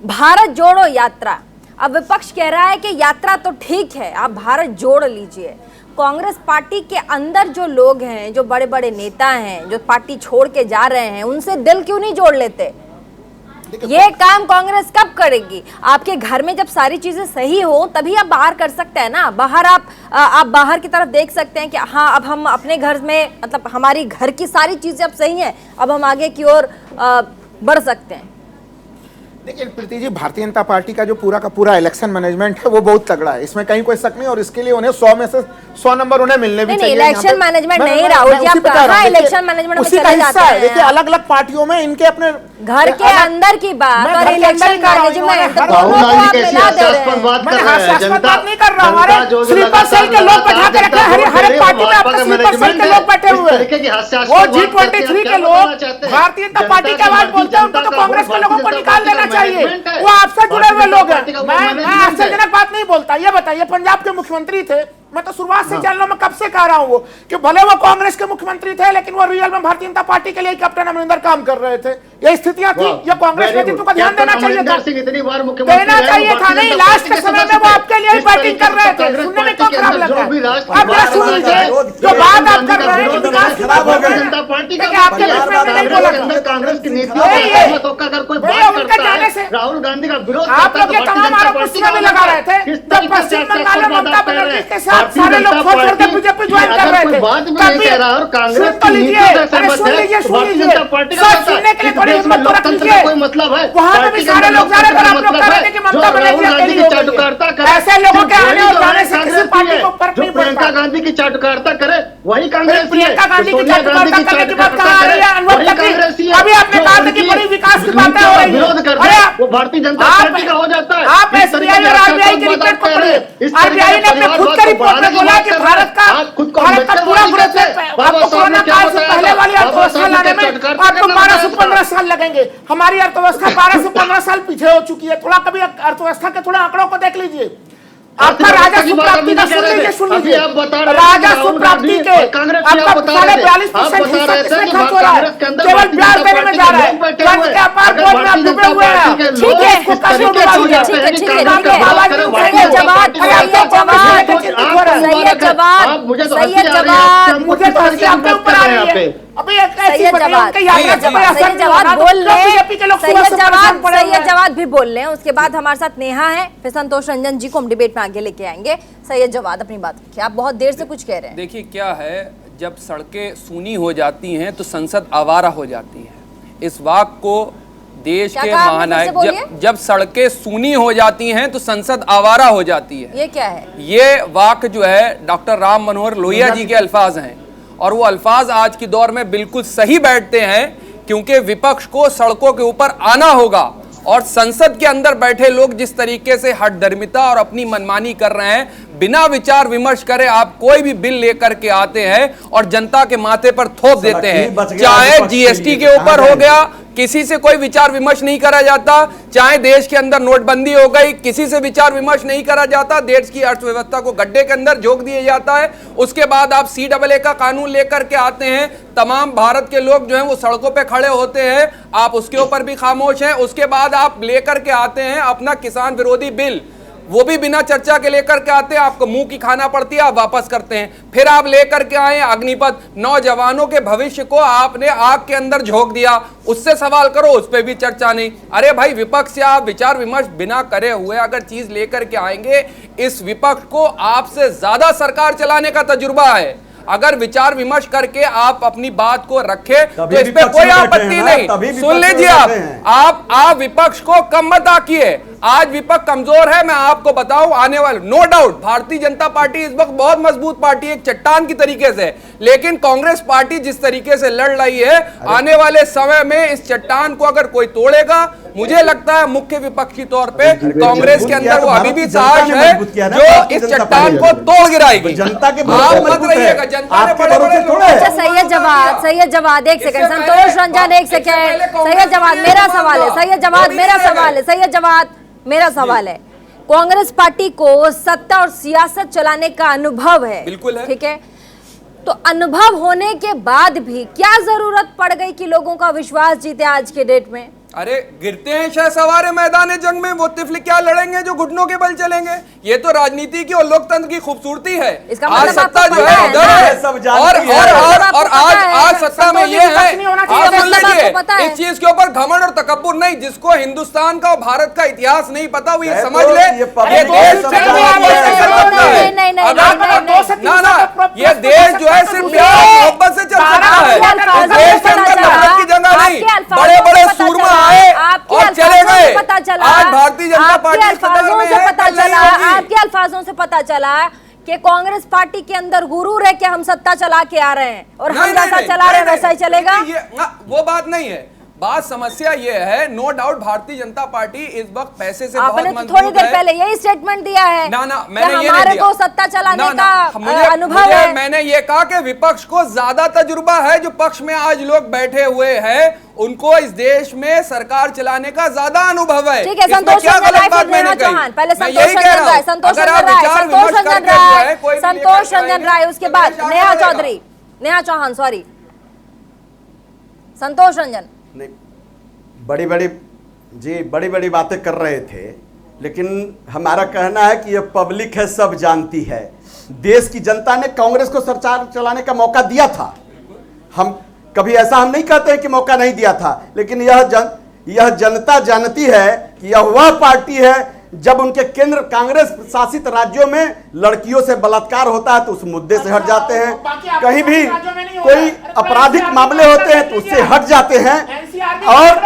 भारत जोड़ो यात्रा, अब विपक्ष कह रहा है कि यात्रा तो ठीक है, आप भारत जोड़ लीजिए। कांग्रेस पार्टी के अंदर जो लोग हैं, जो बड़े बड़े नेता हैं, जो पार्टी छोड़ के जा रहे हैं, उनसे दिल क्यों नहीं जोड़ लेते? ये काम कांग्रेस कब करेगी? आपके घर में जब सारी चीजें सही हो तभी आप बाहर कर सकते हैं ना। बाहर आप बाहर की तरफ देख सकते हैं कि हाँ, अब हम अपने घर में, मतलब हमारी घर की सारी चीजें अब सही हैं, अब हम आगे की ओर बढ़ सकते हैं। देखिए प्रीति जी, भारतीय जनता पार्टी का जो पूरा का पूरा इलेक्शन मैनेजमेंट है वो बहुत तगड़ा है, इसमें कहीं कोई शक नहीं। और इसके लिए उन्हें 100 में से 100 नंबर उन्हें मिलने भी चाहिए। इलेक्शन मैनेजमेंट नहीं, राहुल जी, आप कहां इलेक्शन मैनेजमेंट में चले जाते हैं? देखिए अलग अलग पार्टियों में इनके अपने घर के अंदर की बात और इलेक्शन मैनेजमेंट दोनों को आप मिला दे रहे हैं। मैं हास्यास्पद बात नहीं कर रहा हूं। हमारे स्लीपर सेल के लोग बैठा के रखे हैं, हर एक पार्टी में आपके स्लीपर सेल के लोग बैठे हुए हैं। वो G23 के लोग भारतीय जनता पार्टी की आवाज बोलते हैं, उनको तो कांग्रेस के लोगों को निकाल देना चाहिए। वो आपसे जुड़े हुए लोग हैं। मैं आश्चर्यजनक बात नहीं बोलता। ये बताइए, पंजाब के मुख्यमंत्री थे, मैं तो शुरुआत से जान लो, मैं कब से कह रहा हूँ वो कि भले वो कांग्रेस के मुख्यमंत्री थे लेकिन वो रियल में भारतीय जनता पार्टी के लिए कैप्टन अमरिंदर काम कर रहे थे। ये स्थितियां थी, ये कांग्रेस नेतृत्व को ध्यान देना चाहिए था, देना चाहिए था। नहीं, लास्ट के समय में वो आपके लिए बैटिंग कर रहे थे। सुनने में क्यों खराब लग रहा है? अब ये सुन लीजिए, जो बात आप कर रहे हैं विकास की बात हो रही है, आपके नहीं बोला कांग्रेस की नीति उनका जाने से राहुल गांधी का विरोध आप लोग ये तमाम आरोप उसमें भी लगा रहे थे। जब पश्चिम बंगाल में ममता बनर्जी के साथ सारे लोग छोड़ के बीजेपी ज्वाइन कर रहे थे, तभी कांग्रेस की नीतियों से सहमत है भारतीय जनता पार्टी का सुनने के लिए थोड़ी हिम्मत रख लीजिए। कोई मतलब है वहां पे भी सारे लोग जा रहे थे, आप लोग कह रहे थे कि ममता बनर्जी अकेली हो गई। ऐसे लोगों के आने और जाने से किसी पार्टी को फर्क नहीं पड़ता। प्रियंका गांधी की चाटुकारिता करे वही कांग्रेस, प्रियंका गांधी की चाटुकारिता करने की बात कहां आ रही है? अनुभव तक अभी आपने कहा कि बड़ी विकास की बातें हो रही है, वो भारतीय जनता पार्टी का हो जाता है। आप एसबीआई और आरबीआई की रिपोर्ट पढ़िए। आरबीआई ने अपने खुद की रिपोर्ट में बोला कि भारत का पूरा ग्रोथ है, आपको कोरोना काल से पहले वाली अर्थव्यवस्था लाने में आपको 12 से 15 साल लगेंगे। हमारी अर्थव्यवस्था 12 से 15 साल पीछे हो चुकी है। थोड़ा कभी अर्थव्यवस्था के थोड़े आंकड़ों को देख लीजिए। आपका राजस्व प्राप्ति का सुन लीजिए, राजस्व प्राप्ति के आपका 42% हिस्सा किसमें खर्च हो रहा है? केवल ब्याज देने में जा रहा है। कर्ज के अपार बोझ में आप डूबे हुए हैं। ठीक है, मुझे तो हंसी आपके ऊपर आ रही है। अभी जवाब भी बोल रहे हैं। उसके बाद हमारे साथ नेहा है, फिर संतोष रंजन जी को हम डिबेट में आगे लेके आएंगे। सैयद जवाद, अपनी बात रखिए, आप बहुत देर से कुछ कह रहे हैं। देखिए क्या है, जब सड़कें सूनी हो जाती हैं तो संसद आवारा हो जाती है। इस वाक को देश के महानायक, जब सड़कें सूनी हो जाती हैं तो संसद आवारा हो जाती है। ये क्या है? ये वाक जो है डॉक्टर राम मनोहर लोहिया जी के अल्फाज हैं और वो अल्फाज आज के दौर में बिल्कुल सही बैठते हैं, क्योंकि विपक्ष को सड़कों के ऊपर आना होगा और संसद के अंदर बैठे लोग जिस तरीके से हठधर्मिता और अपनी मनमानी कर रहे हैं, बिना विचार विमर्श करे आप कोई भी बिल लेकर के आते हैं और जनता के माथे पर थोप देते हैं। चाहे जीएसटी के ऊपर हो गया, किसी से कोई विचार विमर्श नहीं करा जाता। चाहे देश के अंदर नोटबंदी हो गई, किसी से विचार विमर्श नहीं करा जाता। देश की अर्थव्यवस्था को गड्ढे के अंदर झोंक दिया जाता है। उसके बाद आप CAA का कानून लेकर के आते हैं, तमाम भारत के लोग जो हैं वो सड़कों पे खड़े होते हैं, आप उसके ऊपर भी खामोश हैं। उसके बाद आप लेकर के आते हैं अपना किसान विरोधी बिल, वो भी बिना चर्चा के लेकर के आते हैं, आपको मुंह की खाना पड़ती है, आप वापस करते हैं। फिर आप लेकर के आए अग्निपथ, नौजवानों के भविष्य को आपने आग के अंदर झोंक दिया, उससे सवाल करो, उस पर भी चर्चा नहीं। अरे भाई, विपक्ष से आप विचार विमर्श बिना करे हुए अगर चीज लेकर के आएंगे, इस विपक्ष को आपसे ज्यादा सरकार चलाने का तजुर्बा है। अगर विचार विमर्श करके आप अपनी बात को रखें तो इस पे कोई आपत्ति नहीं। सुन लीजिए, आप विपक्ष को कम मत आकिए, आज विपक्ष कमजोर है। मैं आपको बताऊं, आने वाले no doubt Bharatiya Janata party इस वक्त बहुत मजबूत पार्टी, एक चट्टान की तरीके से, लेकिन कांग्रेस पार्टी जिस तरीके से लड़ रही है, आने वाले समय में इस चट्टान को अगर कोई तोड़ेगा, मुझे लगता है मुख्य विपक्ष के तौर पे कांग्रेस के अंदर वो अभी भी साहस है जो इस चट्टान को तोड़ गिराएगी। जनता के आप मत रहिएगा, जनता ने बड़े-बड़े लोग। अच्छा सैयद जवाद एक सेकंड, संतोष रंजन एक सेकंड, सैयद जवाद मेरा सवाल है, सैयद जवाद मेरा सवाल है, सैयद जवाद मेरा सवाल है। कांग्रेस पार्टी को सत्ता और सियासत चलाने का अनुभव है, बिल्कुल है, ठीक है, तो अनुभव होने के बाद भी क्या जरूरत पड़ गई कि लोगों का विश्वास जीते आज के डेट में? अरे गिरते हैं शहसवार मैदान जंग में, वो तिफली क्या लड़ेंगे जो घुटनों के बल चलेंगे? ये तो राजनीति की और लोकतंत्र की खूबसूरती है। आज सत्ता जो है इधर है और आज सत्ता में ये है, आप सुन लीजिए, इस चीज के ऊपर घमंड और तकब्बुर नहीं। जिसको हिंदुस्तान का और भारत का इतिहास नहीं पता, वो ये समझ ले ये देश ये देश जो है सिर्फ प्यार मोहब्बत से चल सकता है। इस देश के अंदर नफरत की जगह नहीं, बड़े बड़े सूरमा आए और चले गए। आज भारतीय जनता पार्टी आपके अल्फाजों से पता चला कि कांग्रेस पार्टी के अंदर गुरूर है कि हम सत्ता चला के आ रहे हैं और हम जैसा चला रहे हैं वैसा ही चलेगा। वो बात नहीं है। बात समस्या ये है, no doubt Bharatiya Janata party इस वक्त पैसे से बहुत मजबूत है। थोड़ी देर पहले यही स्टेटमेंट दिया है ना मैंने ये हमारे को सत्ता चलाने का अनुभव है। मैंने ये कहा कि विपक्ष को ज्यादा तजुर्बा है। जो पक्ष में आज लोग बैठे हुए हैं उनको इस देश में सरकार चलाने का ज्यादा अनुभव है। ठीक है, संतोष क्या गलत बात मैंने कही? पहले संतोष रंजन राय, उसके बाद नेहा चौहान, सॉरी संतोष रंजन। नहीं, बड़ी बड़ी बातें कर रहे थे, लेकिन हमारा कहना है कि ये पब्लिक है, सब जानती है। देश की जनता ने कांग्रेस को सरकार चलाने का मौका दिया था। हम कभी ऐसा हम नहीं कहते हैं कि मौका नहीं दिया था, लेकिन यह जनता जानती है कि यह वह पार्टी है जब उनके केंद्र कांग्रेस शासित राज्यों में लड़कियों से बलात्कार होता है तो उस मुद्दे से हट जाते हैं, कहीं भी कोई आपराधिक मामले होते हैं तो उससे हट जाते हैं, और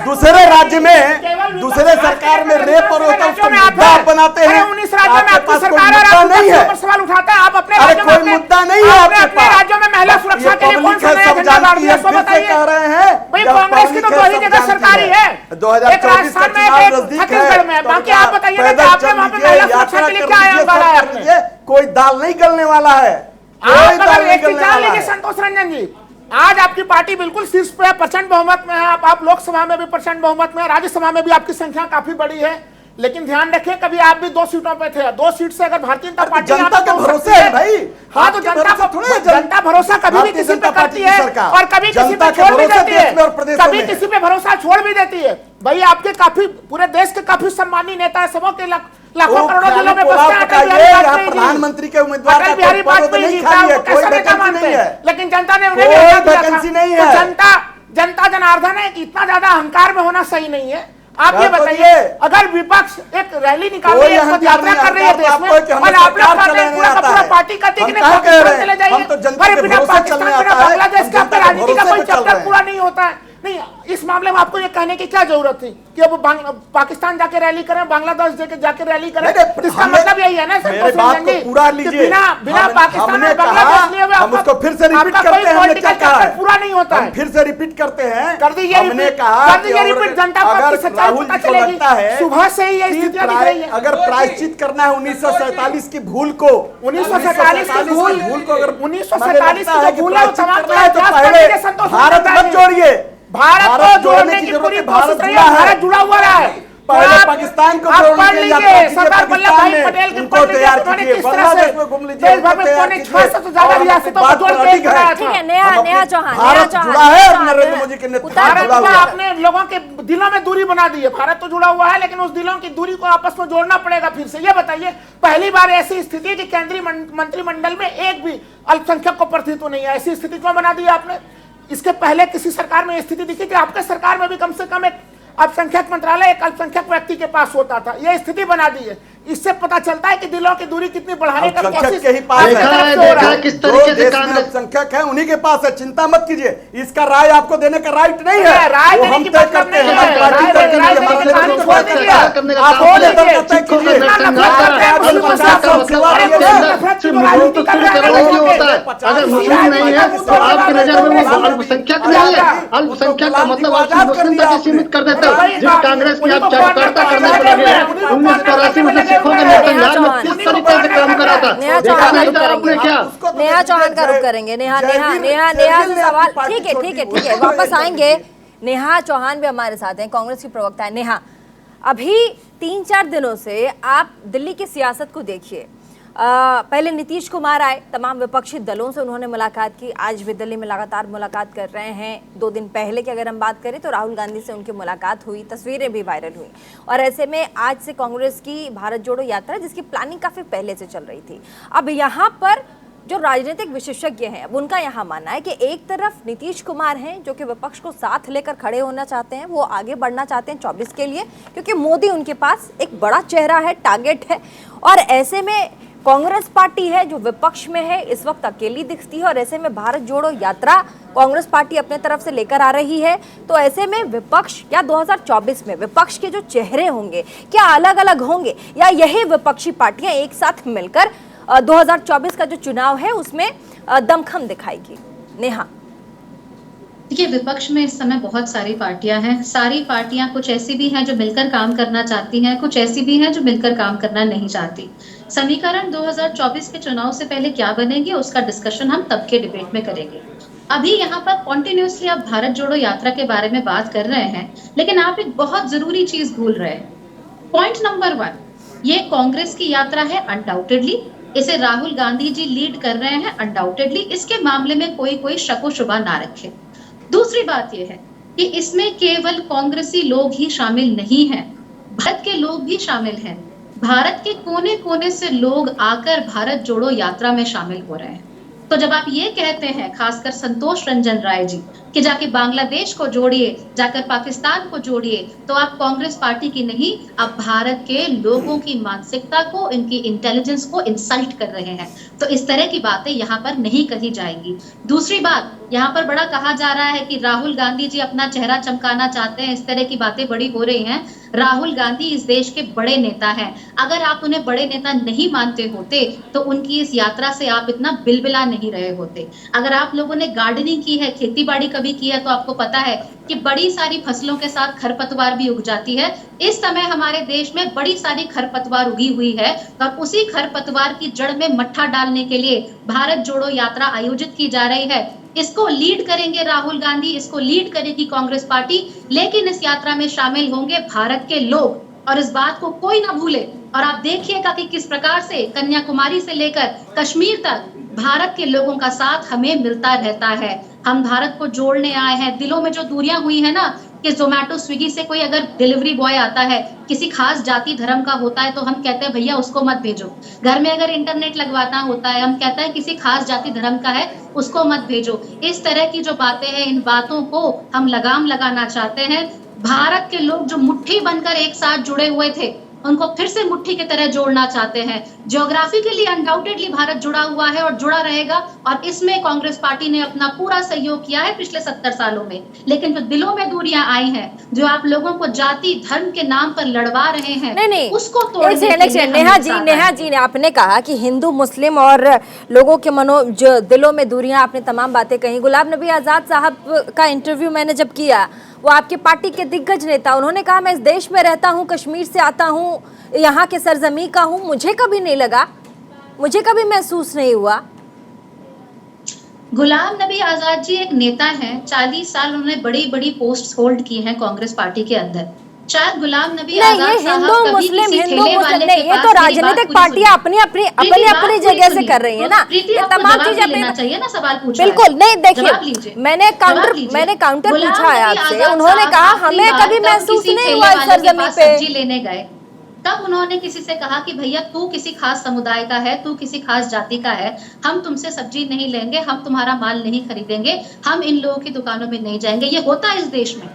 दूसरे राज्य में दूसरे सरकार में रेप और होता है उसको मुद्दा आप बनाते हैं। आपके पास कोई मुद्दा नहीं है, सवाल उठाता है आप अपने अरे कोई मुद्दा नहीं है आपके पास। राज्यों में महिला सुरक्षा के लिए कौन सा नया एजेंडा ला रही है, सो बताइए। कह रहे हैं भाई कांग्रेस की तो दो ही जगह सरकारी है, 2024 का चुनाव नजदीक है, बाकी आप बताइए ना आपने वहां पे महिला सुरक्षा के लिए क्या आयाम बढ़ाया आपने? कोई दाल नहीं गलने वाला है, कोई दाल नहीं गलने वाला है। संतोष रंजन जी, आज आपकी पार्टी बिल्कुल शीर्ष पे प्रचंड बहुमत में है। आप लोकसभा में भी प्रचंड बहुमत में, राज्यसभा में भी आपकी संख्या काफी बड़ी है, लेकिन ध्यान रखें कभी आप भी 2 सीटों पे थे। 2 सीट से अगर भारतीय जनता पार्टी जनता का भरोसा है भाई, हाँ तो जनता भरोसा कभी भी किसी पे करती है और कभी किसी पे छोड़ भी देती है, कभी किसी पे भरोसा छोड़ भी देती है। भाई आपके काफी पूरे देश के काफी सम्मानी नेता है, सबों के लाखों करोड़ों जिलों में बसते हैं। प्रधानमंत्री के उम्मीदवार अटल बिहारी वाजपेयी जी कैसा नेता मानते हैं, लेकिन जनता ने उन्हें वैकेंसी नहीं है। जनता जनार्दन है कि इतना ज्यादा अहंकार में होना सही नहीं है। आप ये बताइए, अगर विपक्ष एक रैली निकाल रही है, यात्रा कर रही है देश में, और आप लोग पूरा पार्टी का चले जाइए, बिना पाकिस्तान बिना बांग्लादेश के आपका राजनीति का कोई चैप्टर पूरा नहीं होता है। नहीं, इस मामले में आपको ये कहने की क्या जरूरत थी कि अब पाकिस्तान जाके रैली करें, बांग्लादेश जाके रैली करें? इसका मतलब यही है ना संतोष रंजन जी, बिना पाकिस्तान में बांग्लादेश लिए हुए हम उसको फिर से रिपीट करते हैं, हमने क्या कहा है पूरा नहीं होता है। फिर से रिपीट करते हैं, कर दीजिए, हमने कहा रिपीट, जनता को सच्चाई पता चलेगी। सुबह से ही ये स्थितियां दिख रही है। अगर प्रायश्चित करना है 1947 की भूल को, 1947 की भूल को, अगर 1947 की भूल भारत मत जोड़िए, भारत को जोड़ने की पूरी कोशिश रही है, भारत जुड़ा हुआ रहा है। पहले पाकिस्तान को जोड़ने सरदार वल्लभ भाई पटेल के उन्होंने किस तरह से देश भर में पौने 600 से ज्यादा रियासतों को जोड़ के कराया था। नया चौहान जुड़ा है और नरेंद्र मोदी के नेतृत्व में आपने लोगों के दिलों में दूरी बना दी है। भारत तो जुड़ा हुआ है, लेकिन उस दिलों की दूरी को आपस में जोड़ना पड़ेगा फिर से। ये बताइए, पहली बार ऐसी स्थिति कि केंद्रीय मंत्रिमंडल में एक भी अल्पसंख्यक को प्रतिनिधित्व नहीं है, ऐसी स्थिति क्यों बना दी आपने? इसके पहले किसी सरकार में स्थिति दिखी थी? आपके सरकार में भी कम से कम एक अल्पसंख्यक मंत्रालय एक अल्पसंख्यक व्यक्ति के पास होता था। यह स्थिति बना दी है। इससे पता चलता है कि दिलों की दूरी कितनी बढ़ाने का अल्पसंख्यक के ही पास है, किस तरीके से अल्पसंख्यक है उन्हीं के पास है, चिंता मत कीजिए, इसका राय आपको देने का राइट नहीं है, राय वो देने हम की तय बात करते नहीं हैं, है, हमारी पार्टी तय राय करती है, देने हमारे की नेतृत्व बात तय नहीं करता है। है। आप वो नेतृत्व तय कीजिए, अगर मुस्लिम नहीं है तो आपकी नजर में वो अल्पसंख्यक नहीं है, अल्पसंख्यक का मतलब आप मुस्लिम तक ही सीमित कर देते हो। जिस कांग्रेस की आप चर्चा करने को लगे हैं 1984 में सिखों के नरसंहार में किस तरीके से काम करा था, देखा नहीं था आपने क्या? नेहा चौहान का रुख करेंगे। नेहा से सवाल, ठीक है, वापस आएंगे। नेहा चौहान भी हमारे साथ हैं, कांग्रेस की प्रवक्ता है। नेहा, अभी 3-4 दिनों से आप दिल्ली की सियासत को देखिए। पहले नीतीश कुमार आए, तमाम विपक्षी दलों से उन्होंने मुलाकात की, आज भी दिल्ली में लगातार मुलाकात कर रहे हैं। 2 दिन पहले की अगर हम बात करें तो राहुल गांधी से उनकी मुलाकात हुई, तस्वीरें भी वायरल हुई। और ऐसे में आज से कांग्रेस की भारत जोड़ो यात्रा, जिसकी प्लानिंग काफ़ी पहले से चल रही थी, अब यहाँ पर जो राजनीतिक विशेषज्ञ हैं अब उनका यहाँ मानना है कि एक तरफ नीतीश कुमार हैं जो कि विपक्ष को साथ लेकर खड़े होना चाहते हैं, वो आगे बढ़ना चाहते हैं 24 के लिए, क्योंकि मोदी उनके पास एक बड़ा चेहरा है, टारगेट है। और ऐसे में कांग्रेस पार्टी है जो विपक्ष में है, इस वक्त अकेली दिखती है। और ऐसे में भारत जोड़ो यात्रा कांग्रेस पार्टी अपने तरफ से लेकर आ रही है, तो ऐसे में विपक्ष या 2024 में विपक्ष के जो चेहरे होंगे क्या अलग अलग होंगे, या यही विपक्षी पार्टियां एक साथ मिलकर 2024 का जो चुनाव है उसमें दमखम दिखाएगी? नेहा, देखिए, विपक्ष में इस समय बहुत सारी पार्टियां हैं। सारी पार्टियां, कुछ ऐसी भी हैं जो मिलकर काम करना चाहती हैं, कुछ ऐसी भी हैं जो मिलकर काम करना नहीं चाहती। समीकरण 2024 के चुनाव से पहले क्या बनेंगे उसका डिस्कशन हम तब के डिबेट में करेंगे। अभी यहाँ पर कॉन्टिन्यूसली आप भारत जोड़ो यात्रा के बारे में बात कर रहे हैं, लेकिन आप एक बहुत जरूरी चीज भूल रहे हैं। पॉइंट नंबर 1, ये कांग्रेस की यात्रा है अनडाउटेडली, इसे राहुल गांधी जी लीड कर रहे हैं अनडाउटेडली, इसके मामले में कोई शक व शुबा ना रखे। दूसरी बात यह है कि इसमें केवल कांग्रेसी लोग ही शामिल नहीं हैं, भारत के लोग भी शामिल हैं। भारत के कोने कोने से लोग आकर भारत जोड़ो यात्रा में शामिल हो रहे हैं। तो जब आप ये कहते हैं, खासकर संतोष रंजन राय जी, कि जाके बांग्लादेश को जोड़िए, जाकर पाकिस्तान को जोड़िए, तो आप कांग्रेस पार्टी की नहीं, आप भारत के लोगों की मानसिकता को, इनकी इंटेलिजेंस को इंसल्ट कर रहे हैं। तो इस तरह की बातें यहाँ पर नहीं कही जाएंगी। दूसरी बात, यहाँ पर बड़ा कहा जा रहा है कि राहुल गांधी जी अपना चेहरा चमकाना चाहते हैं, इस तरह की बातें बड़ी हो रही हैं। राहुल गांधी इस देश के बड़े नेता हैं। अगर आप उन्हें बड़े नेता नहीं मानते होते तो उनकी इस यात्रा से आप इतना बिलबिला नहीं रहे होते। अगर आप लोगों ने गार्डनिंग की है, खेती बाड़ी कभी की है, तो आपको पता है कि बड़ी सारी फसलों के साथ खरपतवार भी उग जाती है। इस समय हमारे देश में बड़ी सारी खरपतवार उगी हुई है और उसी खरपतवार की जड़ में मट्ठा डालने के लिए भारत जोड़ो यात्रा आयोजित की जा रही है। इसको लीड करेंगे राहुल गांधी, इसको लीड करेगी कांग्रेस पार्टी, लेकिन इस यात्रा में शामिल होंगे भारत के लोग। और इस बात को कोई ना भूले। और आप देखिएगा कि किस प्रकार से कन्याकुमारी से लेकर कश्मीर तक भारत के लोगों का साथ हमें मिलता रहता है। हम भारत को जोड़ने आए हैं। दिलों में जो दूरियां हुई है ना, कि जोमेटो स्विगी से कोई अगर डिलीवरी बॉय आता है, किसी खास जाति धर्म का होता है, तो हम कहते हैं भैया उसको मत भेजो। घर में अगर इंटरनेट लगवाना होता है, हम कहते हैं किसी खास जाति धर्म का है, उसको मत भेजो। इस तरह की जो बातें हैं, इन बातों को हम लगाम लगाना चाहते हैं। भारत के लोग जो मुट्ठी बनकर एक साथ जुड़े हुए थे, उनको फिर से मुट्ठी की तरह जोड़ना चाहते हैं। ज्योग्राफिकली अनडाउटेडली भारत जुड़ा हुआ है और जुड़ा रहेगा, और इसमें कांग्रेस पार्टी ने अपना पूरा सहयोग किया है पिछले 70 सालों में। लेकिन जो दिलों में दूरियां आई हैं, जो आप लोगों को जाति धर्म के नाम पर लड़वा रहे हैं, नहीं, उसको तोड़ने के लिए नेहा जी ने आपने कहा कि हिंदू मुस्लिम और लोगों के जो दिलों में दूरियां, आपने तमाम बातें कही। गुलाम नबी आजाद साहब का इंटरव्यू मैंने जब किया, वो आपके पार्टी के दिग्गज नेता, उन्होंने कहा मैं इस देश में रहता हूँ, कश्मीर से आता हूँ, यहाँ के सरजमी का हूँ, मुझे कभी नहीं लगा, मुझे कभी महसूस नहीं हुआ। गुलाम नबी आजाद जी एक नेता हैं, 40 साल उन्होंने बड़ी बड़ी पोस्ट होल्ड की हैं कांग्रेस पार्टी के अंदर। शायद गुलाम नबी आजाद हिंदू मुस्लिम नहीं, ये तो राजनीतिक पार्टियां अपनी अपनी जगह से कर रही है ना, ये तमाम चीजें लेना चाहिए ना, सवाल पूछा बिल्कुल नहीं। देखिए, मैंने काउंटर पूछा है आपसे, उन्होंने कहा हमें कभी महसूस नहीं हुआ सरजमी पे। सब्जी लेने गए तब उन्होंने किसी से कहा कि भैया तू किसी खास समुदाय का है, तू किसी खास जाति का है, हम तुमसे सब्जी नहीं लेंगे, हम तुम्हारा माल नहीं खरीदेंगे, हम इन लोगों की दुकानों में नहीं जाएंगे। ये होता है इस देश में,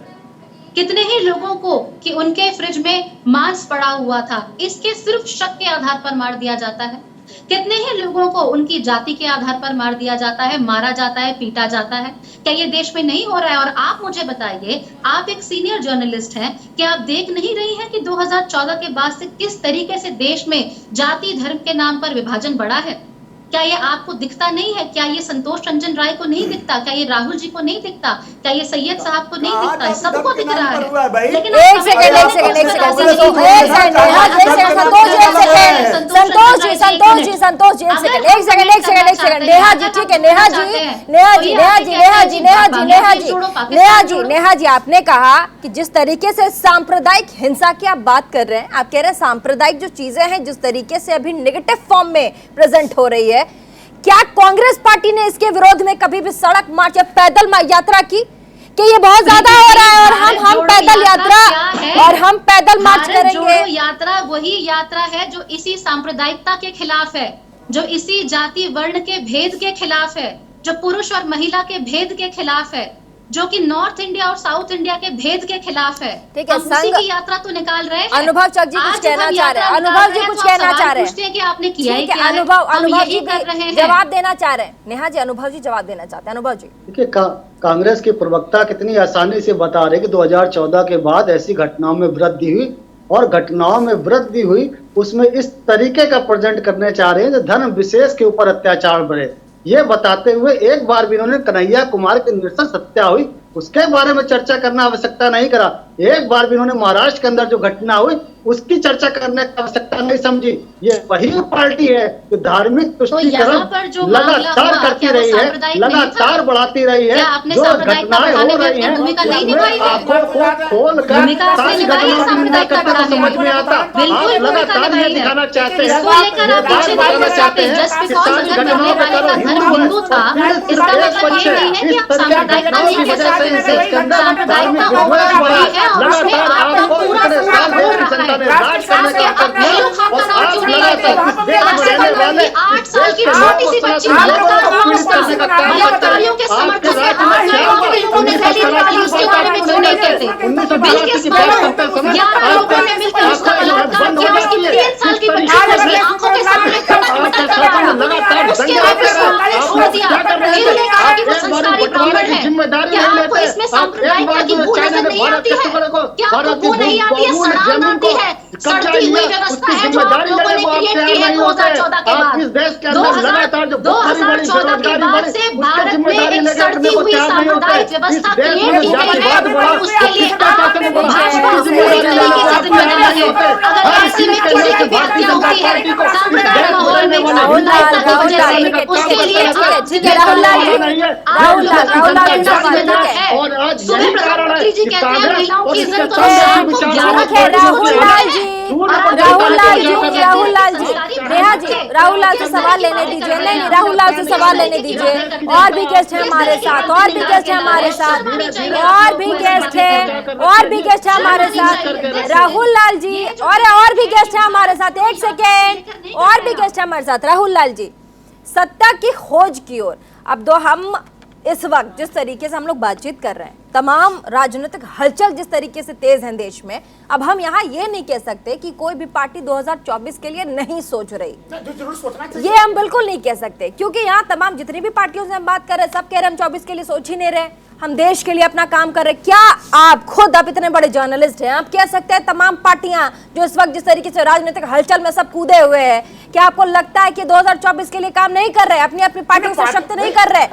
कितने ही लोगों को कि उनके फ्रिज में मांस पड़ा हुआ था, इसके सिर्फ शक के आधार पर मार दिया जाता है। कितने ही लोगों को उनकी जाति के आधार पर मार दिया जाता है, मारा जाता है, पीटा जाता है। क्या ये देश में नहीं हो रहा है? और आप मुझे बताइए, आप एक सीनियर जर्नलिस्ट हैं, क्या आप देख नहीं रही हैं कि 2014 के बाद से किस तरीके से देश में जाति धर्म के नाम पर विभाजन बढ़ा है? क्या ये आपको दिखता नहीं है? क्या ये संतोष रंजन राय को नहीं दिखता? क्या ये राहुल जी को नहीं दिखता? क्या ये सैयद साहब को नहीं दिखता? सबको दिख रहा है। लेकिन एक सेकंड नेहा जी, आपने कहा कि जिस तरीके से सांप्रदायिक हिंसा की आप बात कर रहे हैं, आप कह रहे हैं सांप्रदायिक जो चीजें हैं जिस तरीके से अभी नेगेटिव फॉर्म में प्रेजेंट हो रही है, क्या कांग्रेस पार्टी ने इसके विरोध में कभी भी सड़क मार्च या पैदल यात्रा की कि ये बहुत ज्यादा हो रहा है और हम पैदल यात्रा और हम पैदल मार्च करेंगे? यात्रा वही यात्रा है जो इसी सांप्रदायिकता के खिलाफ है, जो इसी जाति वर्ण के भेद के खिलाफ है, जो पुरुष और महिला के भेद के खिलाफ है, जो कि नॉर्थ इंडिया और साउथ इंडिया के भेद के खिलाफ है। ठीक है, उसी की यात्रा तो निकाल रहे हैं। अनुभव चक जी कुछ कहना चाह रहे हैं, अनुभव जी कुछ कहना चाह रहे हैं कि आपने किया है क्या? अनुभव जी जवाब देना चाह रहे हैं। नेहा जी, अनुभव जी जवाब देना चाहते हैं। अनुभव जी, देखिए, कांग्रेस के प्रवक्ता कितनी आसानी से बता रहे कि 2014 के बाद ऐसी घटनाओं में वृद्धि हुई, और घटनाओं में वृद्धि हुई उसमें इस तरीके का प्रेजेंट करने चाह रहे हैं कि धर्म विशेष के ऊपर अत्याचार बढ़े। ये बताते हुए एक बार भी इन्होंने कन्हैया कुमार की नृशंस हत्या हुई उसके बारे में चर्चा करना आवश्यकता नहीं करा। एक बार भी इन्होंने महाराष्ट्र के अंदर जो घटना हुई उसकी चर्चा करने की आवश्यकता नहीं समझी। ये वही पार्टी है जो धार्मिक तुष्टीकरण लगातार करती रही है, लगातार बढ़ाती रही है। जो घटनाएं हो रही हैं आंखों को खोल कर सारी घटनाओं की निंदा करते तो समझ में आता। आप लगातार ये दिखाना चाहते हैं, बताना चाहते हैं कि सारी घटनाओं का कारण हिंदू था। एक पक्ष है इस तरह की घटनाओं की वजह से इसके अंदर धार्मिक विद्वेष बढ़ा। लगातार आपको इतने साल देश की जनता ने राज करने का अवसर दिया और आप लगातार इस देश में रहने वाले 8 साल की छोटी सी बच्ची को पीड़ित करने का काम करते हैं। आपके राज्य में क्या लोगों ने रैली निकाली उसके बारे में क्यों नहीं कहते? 1982 की बात करते समय आपको मिलकर उसका बलात्कार किया, उसकी 3 साल की बच्ची को उसकी आंखों के सामने लगातार उसके बाद उसको छोड़ दिया। फिर ने कहा कि वो संस्कारी ब्राह्मण है। क्या आपको इसमें सांप्रदायिकता की बू नजर नहीं आती है? क्या आपको बू नहीं आती है? सड़ान आती है? सड़ती हुई व्यवस्था है जो आप लोगों ने क्रिएट की है 2014 के बाद। 2014 के बाद से भारत में एक सड़ती हुई सांप्रदायिक व्यवस्था क्रिएट की गई है। उसके लिए आप भाजपा की जिम्मेदारी है। अगर ऐसे में किसी की भी हत्या होती है सांप्रदायिक माहौल में सांप्रदायिकता की वजह से, उसके लिए राहुल लाल से सवाल लेने दीजिए। नहीं, राहुल लाल से सवाल लेने दीजिए। और भी गेस्ट हैं हमारे साथ, और भी गेस्ट हैं हमारे साथ, और भी गेस्ट हैं हमारे साथ। राहुल लाल जी और भी गेस्ट हैं हमारे साथ। एक सेकेंड, और भी गेस्ट हैं हमारे साथ। राहुल लाल जी, सत्ता की खोज की ओर अब हम इस वक्त जिस तरीके से हम लोग बातचीत कर रहे हैं, तमाम राजनीतिक हलचल जिस तरीके से तेज है देश में, अब हम यहाँ ये नहीं कह सकते कि कोई भी पार्टी 2024 के लिए नहीं सोच रही। ये हम बिल्कुल नहीं कह सकते, क्योंकि यहाँ तमाम जितनी भी पार्टियों से हम बात कर रहे हैं सब कह रहे हैं हम 24 के लिए सोच ही नहीं रहे, हम देश के लिए अपना काम कर रहे हैं। क्या आप खुद आप इतने बड़े जर्नलिस्ट हैं, आप कह सकते हैं तमाम पार्टियां जो इस वक्त जिस तरीके से राजनीतिक हलचल में सब कूदे हुए हैं, क्या आपको लगता है कि 2024 के लिए काम नहीं कर रहे, अपनी अपनी पार्टी को सशक्त नहीं कर रहे?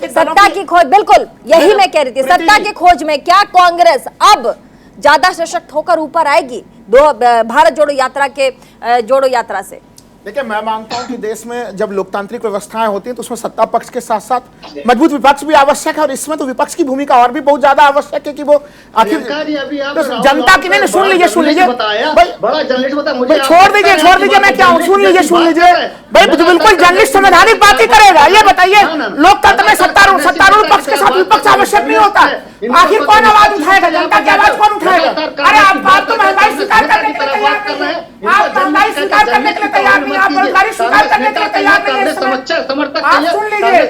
सत्ता की खोज, बिल्कुल यही मैं कह रही थी, सत्ता की खोज में क्या कांग्रेस अब ज्यादा सशक्त होकर ऊपर आएगी भारत जोड़ो यात्रा से? देखिए, मैं मानता हूं कि देश में जब लोकतांत्रिक व्यवस्थाएं होती हैं तो उसमें सत्ता पक्ष के साथ साथ मजबूत विपक्ष भी आवश्यक है, और इसमें तो विपक्ष की भूमिका और भी बहुत ज्यादा आवश्यक है कि वो आखिर जनता की नहीं। सुन लीजिए बड़ा जर्नलिस्ट होता है, मुझे छोड़ दीजिए मैं क्या हूँ, सुन लीजिए भाई, बिल्कुल जर्नलिस्ट संवैधानिक बात ही करेगा। ये बताइए, लोकतंत्र में सत्तारूढ़ पक्ष के साथ विपक्ष आवश्यक नहीं होता, आखिर कौन आवाज उठाएगा? जनता की आवाज कौन उठाएगा? अरे आप तो महंगाई स्वीकार करने के लिए तैयार नहीं है, आप महंगाई स्वीकार करने के लिए तैयार नहीं, आप बेरोजगारी स्वीकार करने के लिए तैयार नहीं है। आप सुन लीजिए,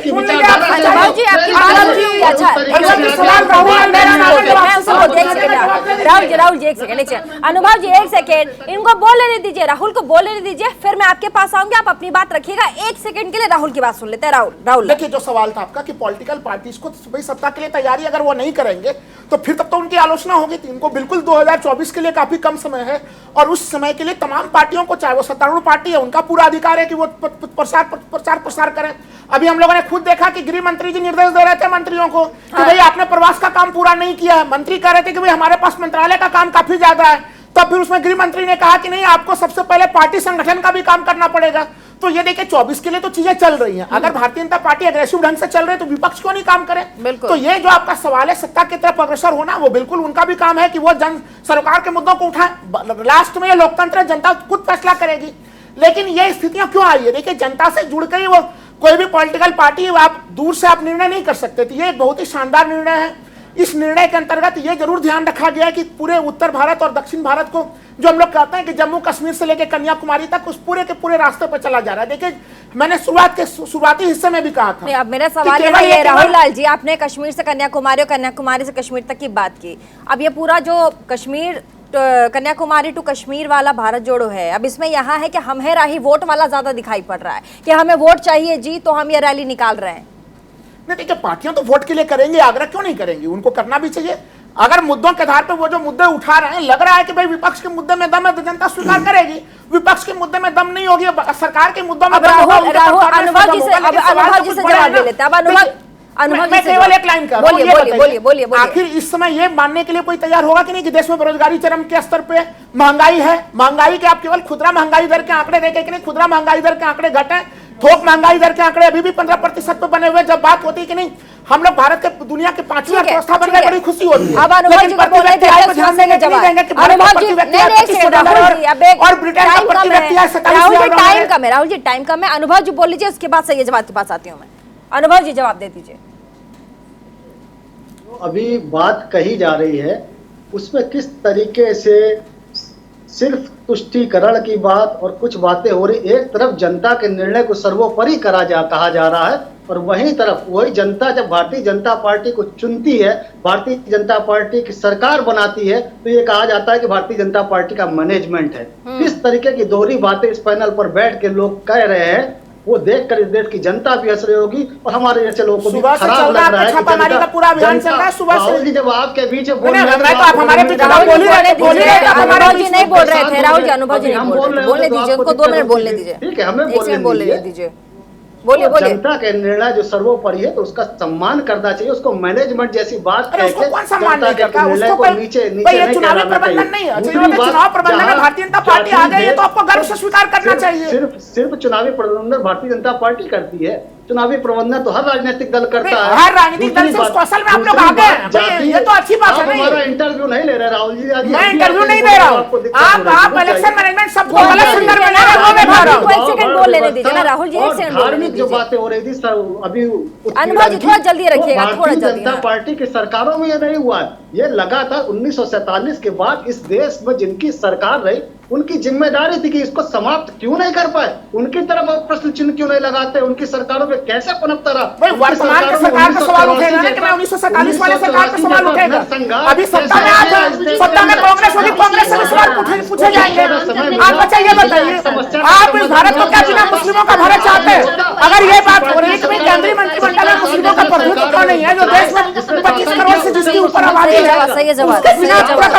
से बोलते, एक सेकंड राहुल जी एक सेकंड, अनुभव जी एक सेकंड, इनको बोल लेने दीजिए, राहुल को बोल लेने दीजिए, फिर मैं आपके पास आऊंगी, आप अपनी बात रखिएगा। एक सेकंड के लिए राहुल की बात सुन लेते हैं। राहुल देखिए, जो सवाल था आपका कि पॉलिटिकल पार्टीज को भाई सत्ता के लिए तैयारी अगर वो नहीं करेंगे तो फिर तब तो उनकी आलोचना होगी। इनको बिल्कुल 2024 के लिए काफी कम समय है और उस समय के लिए तमाम पार्टियों को, चाहे वो सत्तारूढ़ पार्टी है, उनका पूरा अधिकार है कि वो प्रचार प्रसार करें। अभी हम लोगों ने खुद देखा कि गृह मंत्री जी निर्देश दे रहे थे मंत्रियों को कि भाई आपने प्रवास का काम पूरा नहीं किया है। मंत्री कह रहे थे कि भाई हमारे पास मंत्रालय का काम काफी ज्यादा है, तब फिर उसमें गृह मंत्री ने कहा कि नहीं, आपको सबसे पहले पार्टी संगठन का भी काम करना पड़ेगा। तो ये देखिए 24 के लिए तो चीजें चल रही हैं। अगर भारतीय जनता पार्टी अग्रेसिव ढंग से चल रही है तो विपक्ष क्यों नहीं काम करे? तो ये जो आपका सवाल है सत्ता की तरफ अग्रसर होना, वो बिल्कुल उनका भी काम है कि वो जन सरकार के मुद्दों को उठाएं। लास्ट में ये लोकतंत्र, जनता खुद फैसला करेगी। लेकिन ये स्थितियां क्यों आई है? देखिए, जनता से जुड़ कर वो कोई भी पॉलिटिकल पार्टी आप दूर से आप निर्णय नहीं कर सकते थे। ये एक बहुत ही शानदार निर्णय है। इस निर्णय के अंतर्गत ये जरूर ध्यान रखा गया कि पूरे उत्तर भारत और दक्षिण भारत को, जो हम लोग कहते हैं कि जम्मू कश्मीर से लेकर कन्याकुमारी तक, उस पूरे के पूरे रास्ते पर चला जा रहा है। देखिए, मैंने शुरुआती हिस्से में भी कहा था। अब मेरा सवाल है राहुल लाल जी, आपने कश्मीर से कन्याकुमारी और कन्याकुमारी से कश्मीर तक की बात की। अब ये पूरा जो कश्मीर कन्याकुमारी टू कश्मीर वाला भारत जोड़ो है, अब इसमें यहाँ है कि हम है राही वोट वाला ज्यादा दिखाई पड़ रहा है कि हमें वोट चाहिए जी, तो हम ये रैली निकाल रहे हैं। नहीं, देखिए, पार्टियां तो वोट के लिए करेंगे, आग्रह क्यों नहीं करेंगी? उनको करना भी चाहिए। अगर मुद्दों के आधार पर वो जो मुद्दे उठा रहे हैं, लग रहा है कि भाई विपक्ष के मुद्दे में दम है तो जनता स्वीकार करेगी। विपक्ष के मुद्दे में दम नहीं होगी, सरकार के मुद्दों में अनुभव जी से जवाब ले लेते हैं। मैं केवल एक लाइन कर रहा हूं, बोलिए। आखिर इस समय ये मानने के लिए कोई तैयार होगा कि नहीं कि देश में बेरोजगारी चरम के स्तर पे, महंगाई है। महंगाई के आप केवल खुदरा महंगाई दर के आंकड़े देखें कि नहीं, खुदरा महंगाई दर के आंकड़े घटे, थोक महंगाई दर के आंकड़े अभी भी 15% पे बने हुए। जब बात होती है कि नहीं, हम लोग भारत के दुनिया के 5वीं अर्थव्यवस्था बन गए, बड़ी खुशी होती है। अब अनुभव जी को बोल रहे थे, ध्यान देंगे जवाब। अनुभव जी और ब्रिटेन का प्रति व्यक्ति है 27,000। राहुल जी टाइम कम है, अनुभव जी बोल लीजिए, उसके बाद सही जवाब के पास आती हूँ मैं। अनुभव जी जवाब दे दीजिए। अभी बात कही जा रही है उसमें किस तरीके से सिर्फ तुष्टीकरण की बात और कुछ बातें हो रही। एक तरफ जनता के निर्णय को सर्वोपरि कहा जा रहा है और वहीं तरफ वही जनता जब भारतीय जनता पार्टी को चुनती है, भारतीय जनता पार्टी की सरकार बनाती है, तो ये कहा जाता है कि भारतीय जनता पार्टी का मैनेजमेंट है। किस तरीके की दोहरी बातें इस पैनल पर बैठ के लोग कह रहे हैं, वो देखकर इस देश की जनता भी हंस रही होगी और हमारे जैसे लोगों को भी खराब लग रहा है। छापामारी का पूरा अभियान चल रहा है सुबह से। जब आपके बीच बोल रहे थे, आप हमारे बीच बोल ही रहे थे। अनुभव जी नहीं बोल रहे थे, राहुल जी अनुभव जी नहीं बोल रहे, बोलने दीजिए उनको, 2 मिनट बोलने दीजिए। ठीक है, हमें बोलने दीजिए। बोलिए। जनता के निर्णय जो सर्वोपरि है तो उसका सम्मान करना चाहिए। उसको मैनेजमेंट जैसी बात कौन सम्मान नहीं करता? उसको ये चुनावी प्रबंधन नहीं है। चुनाव प्रबंधन में भारतीय जनता पार्टी आ गई है तो आपको गर्व से स्वीकार करना चाहिए। सिर्फ चुनावी प्रबंधन भारतीय जनता पार्टी करती है। चुनावी प्रबंधन तो हर राजनीतिक दल करता है। हर राजनीतिक दल से उस कौशल में आप लोग आ गए, ये तो अच्छी बात है। हमारा इंटरव्यू नहीं ले रहे राहुल जी। मैं इंटरव्यू नहीं दे रहा हूँ, आप इलेक्शन मैनेजमेंट सब गलत संदर्भ में ले रहे हो। मैं एक सेकंड बोल लेने दीजिए ना राहुल जी, एक सेकंड बोल लेने दीजिए। जो बातें हो रही थी सर अभी अनुभव जी थोड़ा जल्दी रखिएगा, थोड़ा जल्दी। जनता पार्टी की सरकारों में ये नहीं हुआ है। ये लगातार 1947 के बाद इस देश में जिनकी सरकार रही उनकी जिम्मेदारी थी कि इसको समाप्त क्यों नहीं कर पाए, उनकी तरफ प्रश्न चिन्ह क्यों नहीं लगाते, उनकी सरकारों में कैसे पनपता रहा। वर्तमान सरकार का सवाल उठेगा ना कि मैं 1947 वाले सरकार का सवाल उठेगा। अभी सत्ता में सत्ता में कांग्रेस होगी, कांग्रेस से सवाल पूछे जाएंगे। आप बताइए आप इस भारत को क्या बिना मुस्लिमों का भारत चाहते हैं? अगर ये बात हो रही है कि केंद्रीय मंत्रिमंडल में मुस्लिमों का प्रतिनिधित्व क्यों नहीं है, जो देश में 25 करोड़ से जिसके ऊपर आबादी है,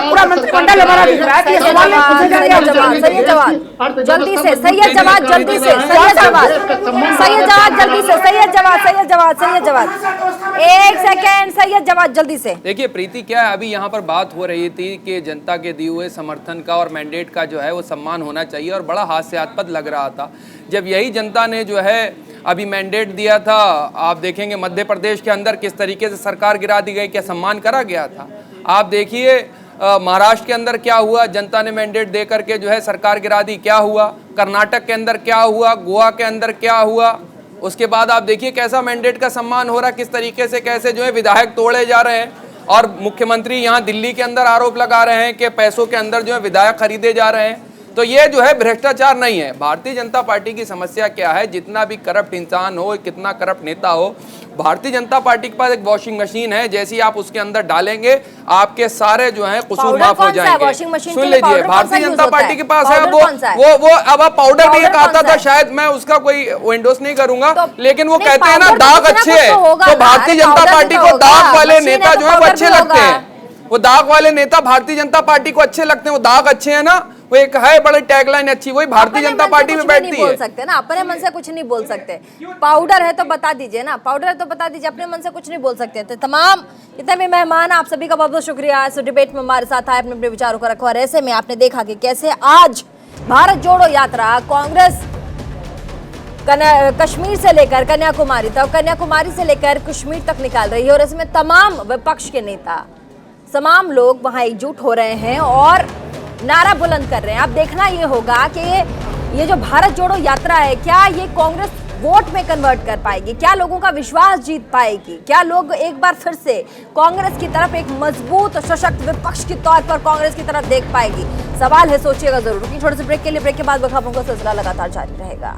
पूरा मंत्रिमंडल हमारा दिख रहा है कि ये सवाल नहीं पूछे जाएंगे। सही जवाब जल्दी से, सही जवाब जल्दी से, सही जवाब जल्दी से, सही जवाब 1 सेकेंड, सही जवाब जल्दी से। देखिए प्रीति, क्या है, अभी यहाँ पर बात हो रही थी कि जनता के दिए हुए समर्थन का और मैंडेट का जो है वो सम्मान होना चाहिए और बड़ा हास्यास्पद लग रहा था जब यही जनता ने जो है अभी मैंडेट दिया था। आप देखेंगे मध्य प्रदेश के अंदर किस तरीके से सरकार गिरा दी गई, क्या सम्मान करा गया था। आप देखिए महाराष्ट्र के अंदर क्या हुआ, जनता ने मैंडेट दे करके जो है सरकार गिरा दी, क्या हुआ। कर्नाटक के अंदर क्या हुआ, गोवा के अंदर क्या हुआ। उसके बाद आप देखिए कैसा मैंडेट का सम्मान हो रहा, किस तरीके से कैसे जो है विधायक तोड़े जा रहे हैं और मुख्यमंत्री यहाँ दिल्ली के अंदर आरोप लगा रहे हैं कि पैसों के अंदर जो है विधायक खरीदे जा रहे हैं। तो ये जो है भ्रष्टाचार नहीं है। भारतीय जनता पार्टी की समस्या क्या है, जितना भी करप्ट इंसान हो, कितना करप्ट नेता हो, भारतीय जनता पार्टी के पास एक वॉशिंग मशीन है, जैसे ही आप उसके अंदर डालेंगे आपके सारे जो है कसूर माफ हो जाएंगे। सुन लीजिए, भारतीय जनता पार्टी के पास है वो अब पाउडर भी एक आता था, शायद मैं उसका कोई विंडोज नहीं करूंगा, लेकिन वो कहते हैं ना दाग अच्छे है, तो भारतीय जनता पार्टी को दाग वाले नेता जो है वो अच्छे लगते हैं। वो दाग वाले नेता भारतीय जनता पार्टी को अच्छे लगते हैं, वो दाग अच्छे हैं ना, वो एक है बड़ी टैगलाइन अच्छी, वही भारतीय जनता पार्टी में बैठती है। बोल सकते ना, अपने मन से कुछ नहीं बोल सकते। पाउडर है तो बता दीजिए ना, पाउडर है तो बता दीजिए, अपने मन से कुछ नहीं बोल सकते। तो तमाम जितने भी मेहमान, आप सभी का बहुत बहुत शुक्रिया इस डिबेट में हमारे साथ आए, अपने अपने विचारों को रखो। और ऐसे में आपने देखा कि कैसे आज भारत जोड़ो यात्रा कांग्रेस कश्मीर से लेकर कन्याकुमारी तक, कन्याकुमारी से लेकर कश्मीर तक निकाल रही है, और इसमें तमाम विपक्ष के नेता, तमाम लोग वहां एकजुट हो रहे हैं और नारा बुलंद कर रहे हैं। अब देखना ये होगा कि ये जो भारत जोड़ो यात्रा है, क्या ये कांग्रेस वोट में कन्वर्ट कर पाएगी, क्या लोगों का विश्वास जीत पाएगी, क्या लोग एक बार फिर से कांग्रेस की तरफ, एक मजबूत सशक्त विपक्ष के तौर पर कांग्रेस की तरफ देख पाएगी। सवाल है, सोचिएगा जरूर। छोटे से ब्रेक के लिए, ब्रेक के बाद खबरों का सिलसिला लगातार जारी रहेगा।